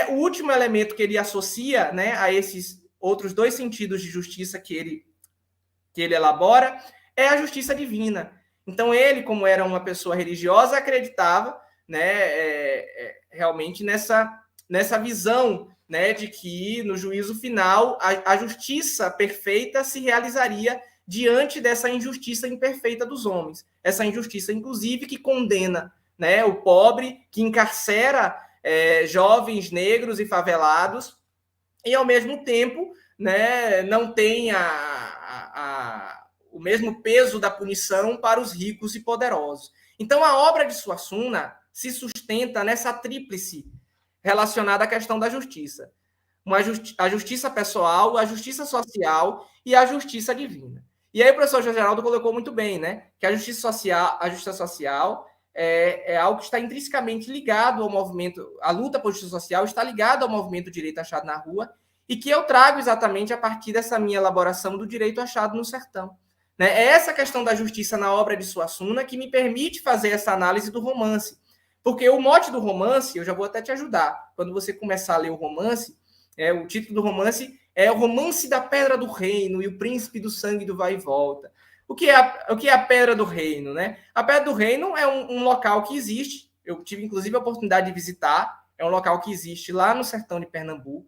[SPEAKER 2] o último elemento que ele associa, né, a esses outros 2 sentidos de justiça que ele elabora é a justiça divina. Então, ele, como era uma pessoa religiosa, acreditava, né, realmente nessa visão, né, de que no juízo final a justiça perfeita se realizaria diante dessa injustiça imperfeita dos homens. Essa injustiça, inclusive, que condena, né, o pobre, que encarcera jovens negros e favelados, e, ao mesmo tempo, né, não tem o mesmo peso da punição para os ricos e poderosos. Então, a obra de Suassuna se sustenta nessa tríplice relacionada à questão da justiça. A justiça pessoal, a justiça social e a justiça divina. E aí o professor José Geraldo colocou muito bem, né, que a justiça social é algo que está intrinsecamente ligado ao movimento, a luta por justiça social está ligada ao movimento Direito Achado na Rua, e que eu trago exatamente a partir dessa minha elaboração do direito achado no sertão. Né? É essa questão da justiça na obra de Suassuna que me permite fazer essa análise do romance. Porque o mote do romance, eu já vou até te ajudar, quando você começar a ler o romance, o título do romance é O Romance da Pedra do Reino e o Príncipe do Sangue do Vai e Volta. O que é a Pedra do Reino? Né? A Pedra do Reino é um local que existe, eu tive inclusive a oportunidade de visitar, é um local que existe lá no sertão de Pernambuco,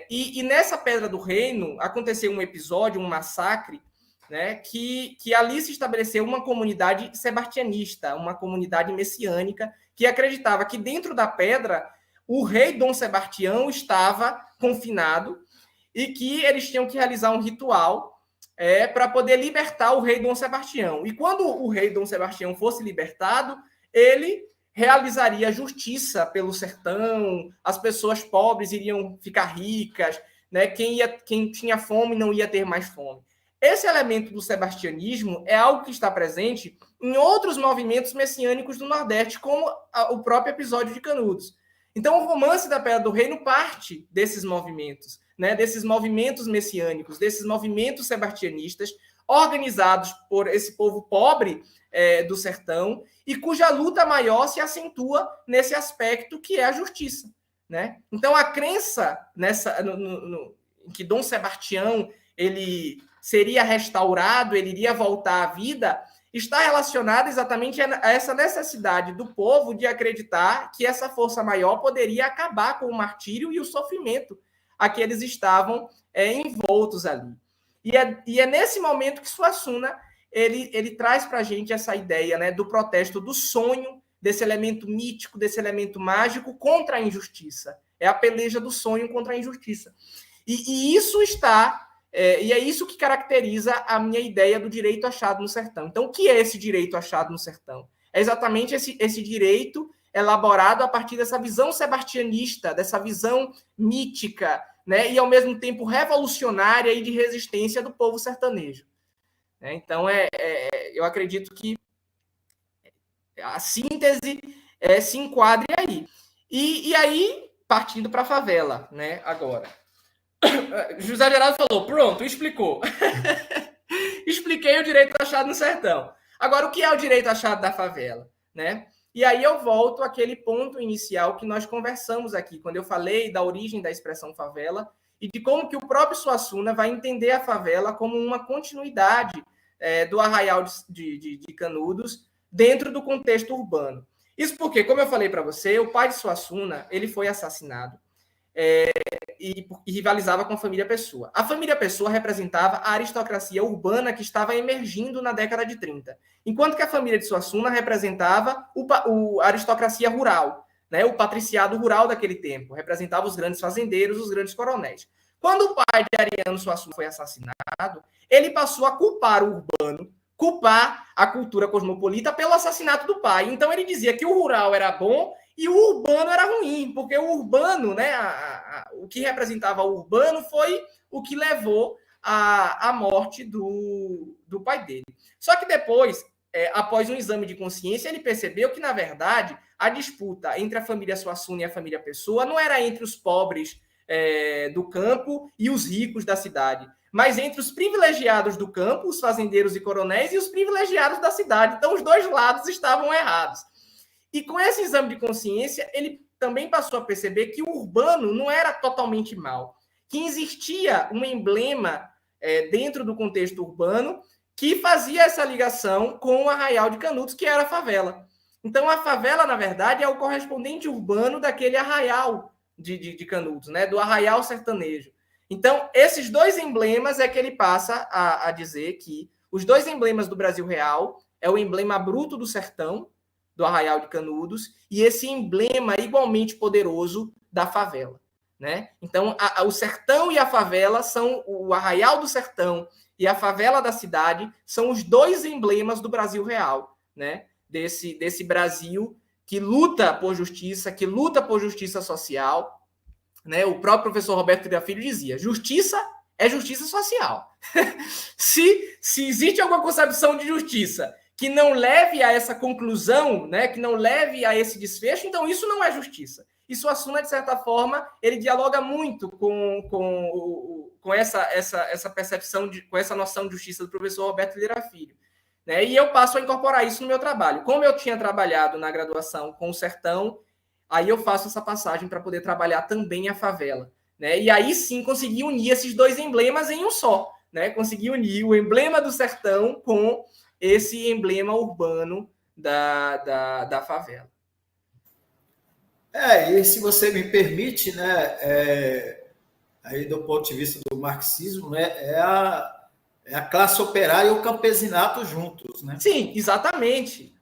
[SPEAKER 2] e nessa Pedra do Reino aconteceu um episódio, um massacre, né, que ali se estabeleceu uma comunidade sebastianista, uma comunidade messiânica, que acreditava que dentro da pedra o rei Dom Sebastião estava confinado e que eles tinham que realizar um ritual para poder libertar o rei Dom Sebastião. E quando o rei Dom Sebastião fosse libertado, ele realizaria justiça pelo sertão, as pessoas pobres iriam ficar ricas, né? Quem tinha fome não ia ter mais fome. Esse elemento do sebastianismo é algo que está presente em outros movimentos messiânicos do Nordeste, como o próprio episódio de Canudos. Então, o romance da Pedra do Reino parte desses movimentos, né? Desses movimentos messiânicos, desses movimentos sebastianistas, organizados por esse povo pobre do sertão, e cuja luta maior se acentua nesse aspecto que é a justiça. Né? Então, a crença em que Dom Sebastião ele seria restaurado, ele iria voltar à vida, está relacionada exatamente a essa necessidade do povo de acreditar que essa força maior poderia acabar com o martírio e o sofrimento a que eles estavam envoltos ali. E é nesse momento que Suassuna ele traz para a gente essa ideia, né, do protesto do sonho, desse elemento mítico, desse elemento mágico contra a injustiça. É a peleja do sonho contra a injustiça. E isso está... e é isso que caracteriza a minha ideia do direito achado no sertão. Então, o que é esse direito achado no sertão? É exatamente esse direito elaborado a partir dessa visão sebastianista, dessa visão mítica, né, e ao mesmo tempo revolucionária e de resistência do povo sertanejo. Então, eu acredito que a síntese se enquadre aí. E aí, partindo para a favela, né, agora. José Geraldo falou, pronto, explicou. Expliquei o direito achado no sertão. Agora, o que é o direito achado da favela? Né? E aí eu volto àquele ponto inicial que nós conversamos aqui, quando eu falei da origem da expressão favela e de como que o próprio Suassuna vai entender a favela como uma continuidade do Arraial de Canudos dentro do contexto urbano. Isso porque, como eu falei para você, o pai de Suassuna ele foi assassinado e rivalizava com a família Pessoa. A família Pessoa representava a aristocracia urbana que estava emergindo na década de 30, enquanto que a família de Suassuna representava a aristocracia rural, né, o patriciado rural daquele tempo, representava os grandes fazendeiros, os grandes coronéis. Quando o pai de Ariano Suassuna foi assassinado, ele passou a culpar o urbano, culpar a cultura cosmopolita pelo assassinato do pai. Então ele dizia que o rural era bom e o urbano era ruim, porque o urbano, né, o que representava o urbano foi o que levou à morte do pai dele. Só que depois, após um exame de consciência, ele percebeu que, na verdade, a disputa entre a família Suassuna e a família Pessoa não era entre os pobres do campo e os ricos da cidade, mas entre os privilegiados do campo, os fazendeiros e coronéis, e os privilegiados da cidade. Então, os dois lados estavam errados. E com esse exame de consciência, ele também passou a perceber que o urbano não era totalmente mal, que existia um emblema dentro do contexto urbano que fazia essa ligação com o Arraial de Canudos, que era a favela. Então, a favela, na verdade, é o correspondente urbano daquele Arraial de Canudos, né? Do Arraial sertanejo. Então, esses dois emblemas é que ele passa a dizer que os dois emblemas do Brasil Real é o emblema bruto do sertão, do Arraial de Canudos, e esse emblema igualmente poderoso da favela, né? Então, o sertão e a favela são o Arraial do Sertão e a favela da cidade são os dois emblemas do Brasil Real, né? Desse Brasil que luta por justiça social, né? O próprio professor Roberto Trilha Filho dizia: justiça é justiça social. Se existe alguma concepção de justiça que não leve a essa conclusão, né, que não leve a esse desfecho, então isso não é justiça. E Suassuna, de certa forma, ele dialoga muito com essa percepção, com essa noção de justiça do professor Roberto Lira Filho. Né? E eu passo a incorporar isso no meu trabalho. Como eu tinha trabalhado na graduação com o sertão, aí eu faço essa passagem para poder trabalhar também a favela. Né? E aí sim consegui unir esses dois emblemas em um só. Né? Consegui unir o emblema do sertão com esse emblema urbano da favela.
[SPEAKER 1] E se você me permite, né, aí do ponto de vista do marxismo, né, é a classe operária e o campesinato juntos, né?
[SPEAKER 2] Sim, exatamente.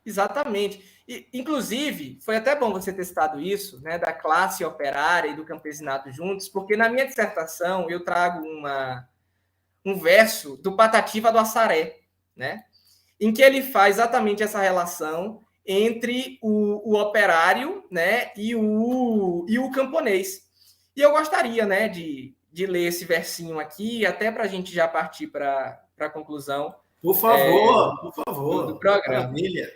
[SPEAKER 2] E, inclusive, foi até bom você ter citado isso, né, da classe operária e do campesinato juntos, porque na minha dissertação eu trago um verso do Patativa do Assaré, né, em que ele faz exatamente essa relação entre o operário, né, e o camponês. E eu gostaria, né, de ler esse versinho aqui, até para a gente já partir para a conclusão.
[SPEAKER 1] Por favor.
[SPEAKER 2] Do programa.
[SPEAKER 1] Maravilha.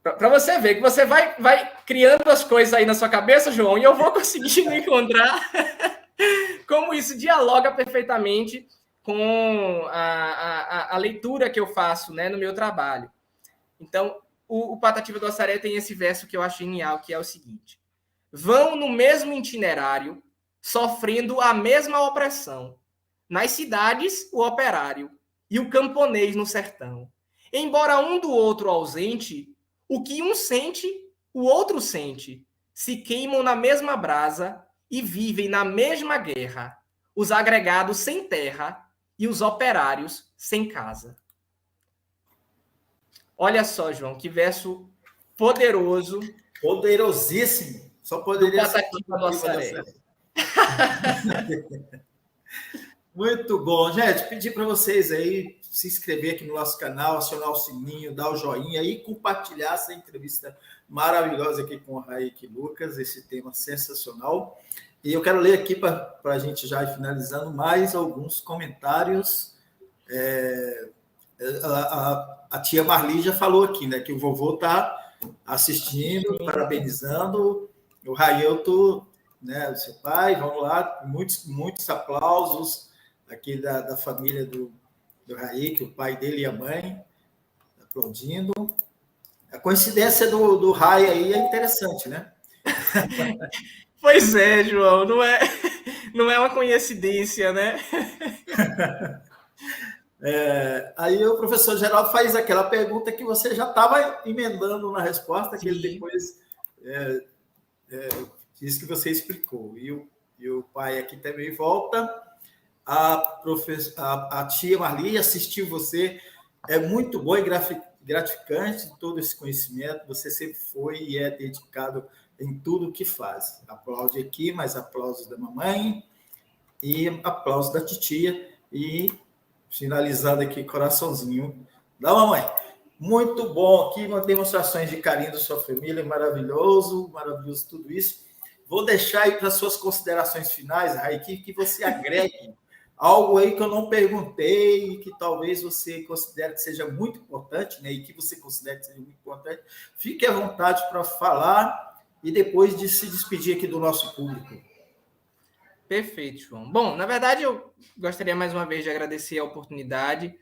[SPEAKER 2] Para você ver que você vai criando as coisas aí na sua cabeça, João, e eu vou conseguindo encontrar como isso dialoga perfeitamente com a leitura que eu faço, né, no meu trabalho. Então, o Patativa do Assaré tem esse verso que eu acho genial, que é o seguinte: vão no mesmo itinerário, sofrendo a mesma opressão, nas cidades o operário e o camponês no sertão. Embora um do outro ausente, o que um sente, o outro sente. Se queimam na mesma brasa e vivem na mesma guerra, os agregados sem terra e os operários sem casa. Olha só, João, que verso poderoso.
[SPEAKER 1] Poderosíssimo. Só poderia ser
[SPEAKER 2] do Assaré.
[SPEAKER 1] Muito bom. Gente, pedir para vocês aí se inscrever aqui no nosso canal, acionar o sininho, dar o joinha e compartilhar essa entrevista maravilhosa aqui com o Raik Lucas, esse tema sensacional. E eu quero ler aqui para a gente já ir finalizando mais alguns comentários. A tia Marli já falou aqui, né, que o vovô está assistindo, parabenizando o Railton, né, o seu pai. Vamos lá, muitos aplausos aqui da família do Raik, o pai dele e a mãe, aplaudindo. A coincidência do Rai aí é interessante, né?
[SPEAKER 2] Pois é, João, não é uma coincidência, né?
[SPEAKER 1] Aí o professor Geraldo faz aquela pergunta que você já estava emendando na resposta, que ele depois disse que você explicou. E o pai aqui também volta. A tia Marli assistiu você. É muito bom e gratificante todo esse conhecimento. Você sempre foi e é dedicado em tudo que faz. Aplaude aqui, mas aplausos da mamãe e aplausos da titia. E finalizando aqui, coraçãozinho da mamãe. Muito bom aqui, uma demonstrações de carinho da sua família, maravilhoso tudo isso. Vou deixar aí para suas considerações finais, Raik, que você agregue algo aí que eu não perguntei e que talvez você considere que seja muito importante, né? E que você considere que seja muito importante. Fique à vontade para falar e depois de se despedir aqui do nosso público.
[SPEAKER 2] Perfeito, João. Bom, na verdade, eu gostaria mais uma vez de agradecer a oportunidade.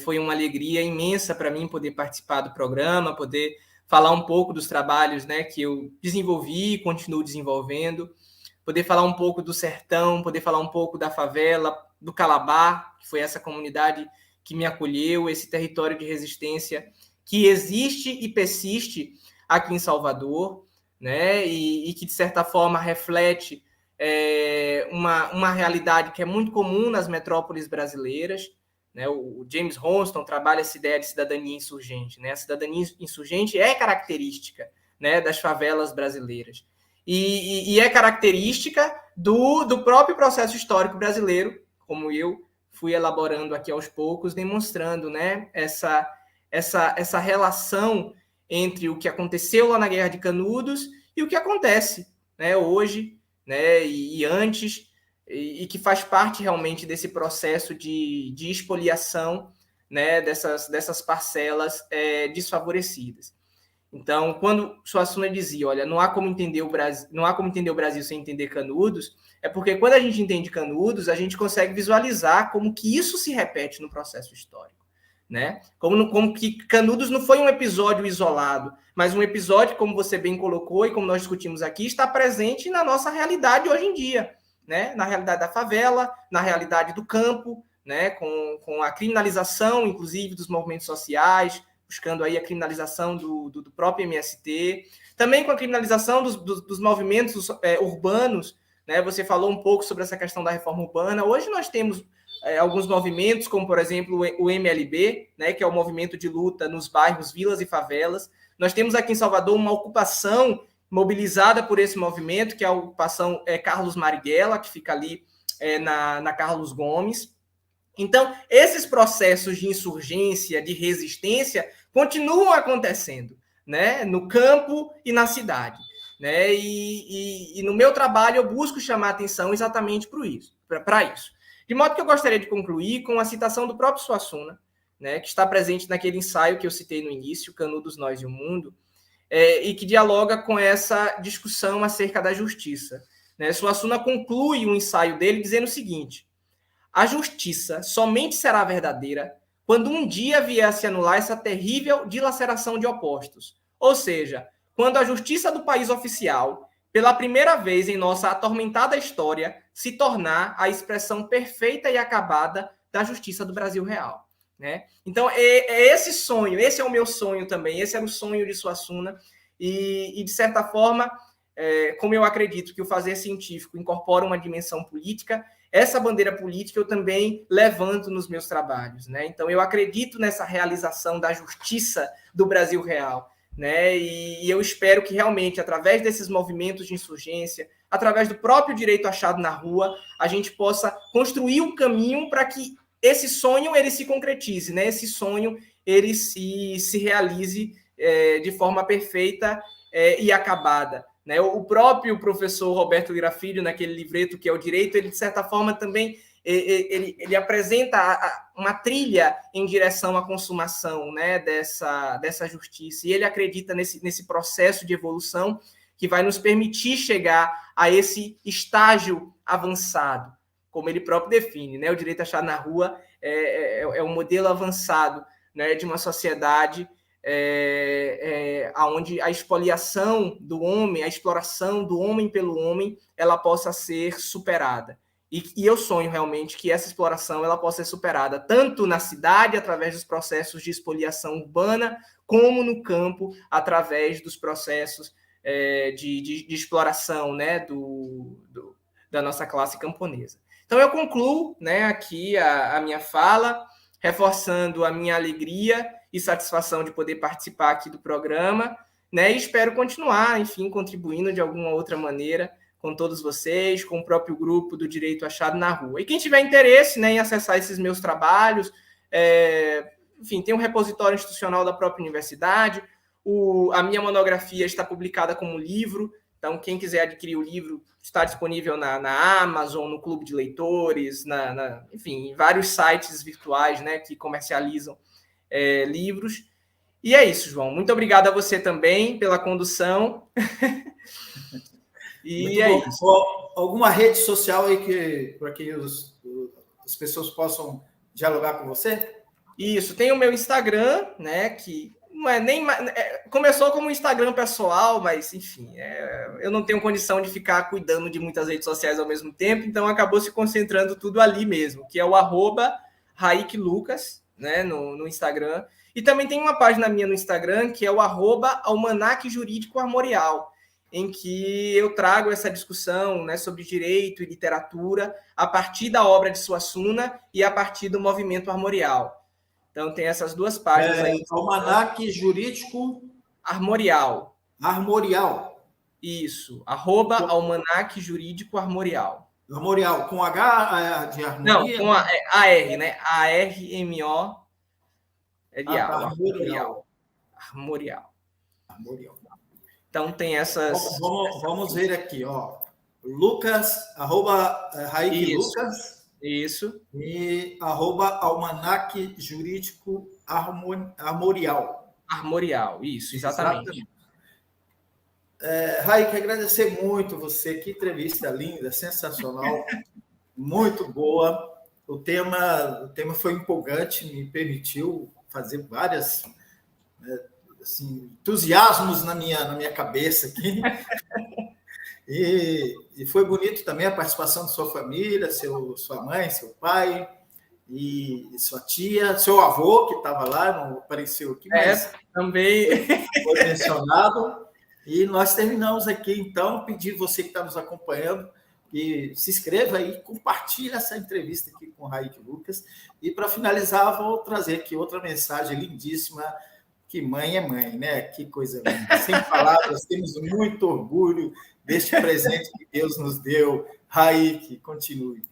[SPEAKER 2] Foi uma alegria imensa para mim poder participar do programa, poder falar um pouco dos trabalhos, né, que eu desenvolvi e continuo desenvolvendo, poder falar um pouco do sertão, poder falar um pouco da favela, do Calabar, que foi essa comunidade que me acolheu, esse território de resistência que existe e persiste aqui em Salvador, né, e que, de certa forma, reflete uma realidade que é muito comum nas metrópoles brasileiras, né? O James Honston trabalha essa ideia de cidadania insurgente, né? A cidadania insurgente é característica, né, das favelas brasileiras e é característica do próprio processo histórico brasileiro, como eu fui elaborando aqui aos poucos, demonstrando, né, essa relação entre o que aconteceu lá na Guerra de Canudos e o que acontece, né, hoje, né, e antes, e que faz parte realmente desse processo de expoliação, né, dessas parcelas desfavorecidas. Então, quando Suassuna dizia, olha, não há como entender o Brasil sem entender Canudos, é porque quando a gente entende Canudos, a gente consegue visualizar como que isso se repete no processo histórico, né? Como que Canudos não foi um episódio isolado, mas um episódio, como você bem colocou e como nós discutimos aqui, está presente na nossa realidade hoje em dia, né? Na realidade da favela, na realidade do campo, né? Com a criminalização, inclusive, dos movimentos sociais, buscando aí a criminalização do próprio MST, também com a criminalização dos movimentos urbanos, né? Você falou um pouco sobre essa questão da reforma urbana. Hoje nós temos alguns movimentos, como, por exemplo, o MLB, né, que é o movimento de luta nos bairros, vilas e favelas. Nós temos aqui em Salvador uma ocupação mobilizada por esse movimento, que é a ocupação Carlos Marighella, que fica ali na Carlos Gomes. Então, esses processos de insurgência, de resistência, continuam acontecendo, né, no campo e na cidade, né, e no meu trabalho eu busco chamar atenção exatamente para isso. De modo que eu gostaria de concluir com a citação do próprio Suassuna, né, que está presente naquele ensaio que eu citei no início, Canudos, Nós e o Mundo, e que dialoga com essa discussão acerca da justiça, né. Suassuna conclui o ensaio dele dizendo o seguinte: a justiça somente será verdadeira quando um dia vier a se anular essa terrível dilaceração de opostos. Ou seja, quando a justiça do país oficial, pela primeira vez em nossa atormentada história, se tornar a expressão perfeita e acabada da justiça do Brasil real. Né? Então, é esse sonho, esse é o meu sonho também, esse era o sonho de Suassuna, e de certa forma, como eu acredito que o fazer científico incorpora uma dimensão política, essa bandeira política eu também levanto nos meus trabalhos. Né? Então, eu acredito nessa realização da justiça do Brasil real. Né? E eu espero que realmente, através desses movimentos de insurgência, através do próprio direito achado na rua, a gente possa construir um caminho para que esse sonho ele se concretize, né? Esse sonho ele se realize de forma perfeita e acabada. Né? O próprio professor Roberto Grafilho, naquele livreto que é o Direito, ele, de certa forma, também ele apresenta uma trilha em direção à consumação, né, dessa justiça. E ele acredita nesse processo de evolução que vai nos permitir chegar a esse estágio avançado, como ele próprio define. Né? O direito achado na rua é um modelo avançado, né, de uma sociedade onde a expoliação do homem, a exploração do homem pelo homem, ela possa ser superada. E eu sonho realmente que essa exploração ela possa ser superada tanto na cidade, através dos processos de expoliação urbana, como no campo, através dos processos de exploração, né, da nossa classe camponesa. Então, eu concluo, né, aqui a minha fala, reforçando a minha alegria e satisfação de poder participar aqui do programa, né, e espero continuar, enfim, contribuindo de alguma outra maneira com todos vocês, com o próprio grupo do Direito Achado na Rua. E quem tiver interesse, né, em acessar esses meus trabalhos, enfim, tem um repositório institucional da própria universidade, a minha monografia está publicada como livro, então quem quiser adquirir o livro está disponível na Amazon, no Clube de Leitores, enfim, em vários sites virtuais, né, que comercializam livros. E é isso, João. Muito obrigado a você também pela condução.
[SPEAKER 1] E é isso. Alguma rede social aí para que as pessoas possam dialogar com você?
[SPEAKER 2] Isso, tem o meu Instagram, né, que não é nem começou como um Instagram pessoal, mas enfim, eu não tenho condição de ficar cuidando de muitas redes sociais ao mesmo tempo, então acabou se concentrando tudo ali mesmo, que é o @RaikLucas, né, no Instagram. E também tem uma página minha no Instagram que é o @Almanaque Jurídico Armorial, em que eu trago essa discussão, né, sobre direito e literatura a partir da obra de Suassuna e a partir do movimento armorial. Então, tem essas duas páginas aí.
[SPEAKER 1] Almanaque Jurídico
[SPEAKER 2] Armorial.
[SPEAKER 1] Armorial.
[SPEAKER 2] Isso. @Almanaque Jurídico Armorial.
[SPEAKER 1] Armorial. Com H de harmonia?
[SPEAKER 2] Não, com AR, né? ARMORIAL.
[SPEAKER 1] Armorial.
[SPEAKER 2] Armorial. Então, tem essas...
[SPEAKER 1] Vamos ver aqui, ó. Lucas, @RaikLucas.
[SPEAKER 2] Isso.
[SPEAKER 1] E @Almanaque Jurídico Armorial.
[SPEAKER 2] Armorial, isso, exatamente.
[SPEAKER 1] Raik, agradecer muito você. Que entrevista linda, sensacional, muito boa. O tema foi empolgante, me permitiu fazer várias assim, entusiasmos na minha cabeça aqui. E foi bonito também a participação de sua família, sua mãe, seu pai, e sua tia, seu avô, que estava lá, não apareceu aqui, mas
[SPEAKER 2] também
[SPEAKER 1] foi mencionado. E nós terminamos aqui, então, pedir você que está nos acompanhando, que se inscreva aí, compartilhe essa entrevista aqui com o Raik Lucas. E, para finalizar, vou trazer aqui outra mensagem lindíssima, que mãe é mãe, né? Que coisa linda. Sem palavras, temos muito orgulho deste presente que Deus nos deu. Raik, continue.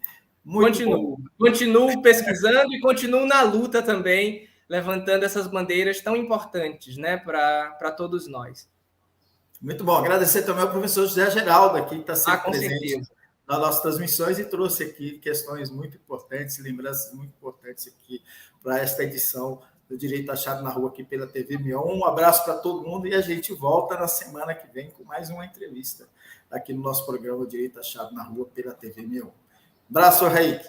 [SPEAKER 2] Continuo pesquisando e continuo na luta também, levantando essas bandeiras tão importantes, né, para todos nós.
[SPEAKER 1] Muito bom. Agradecer também ao professor José Geraldo, aqui, que está sempre presente
[SPEAKER 2] certeza.
[SPEAKER 1] nas nossas transmissões e trouxe aqui questões muito importantes, lembranças muito importantes aqui para esta edição do Direito Achado na Rua aqui pela TV Mion. Um abraço para todo mundo e a gente volta na semana que vem com mais uma entrevista aqui no nosso programa Direito Achado na Rua pela TV Mion. Abraço, Raik.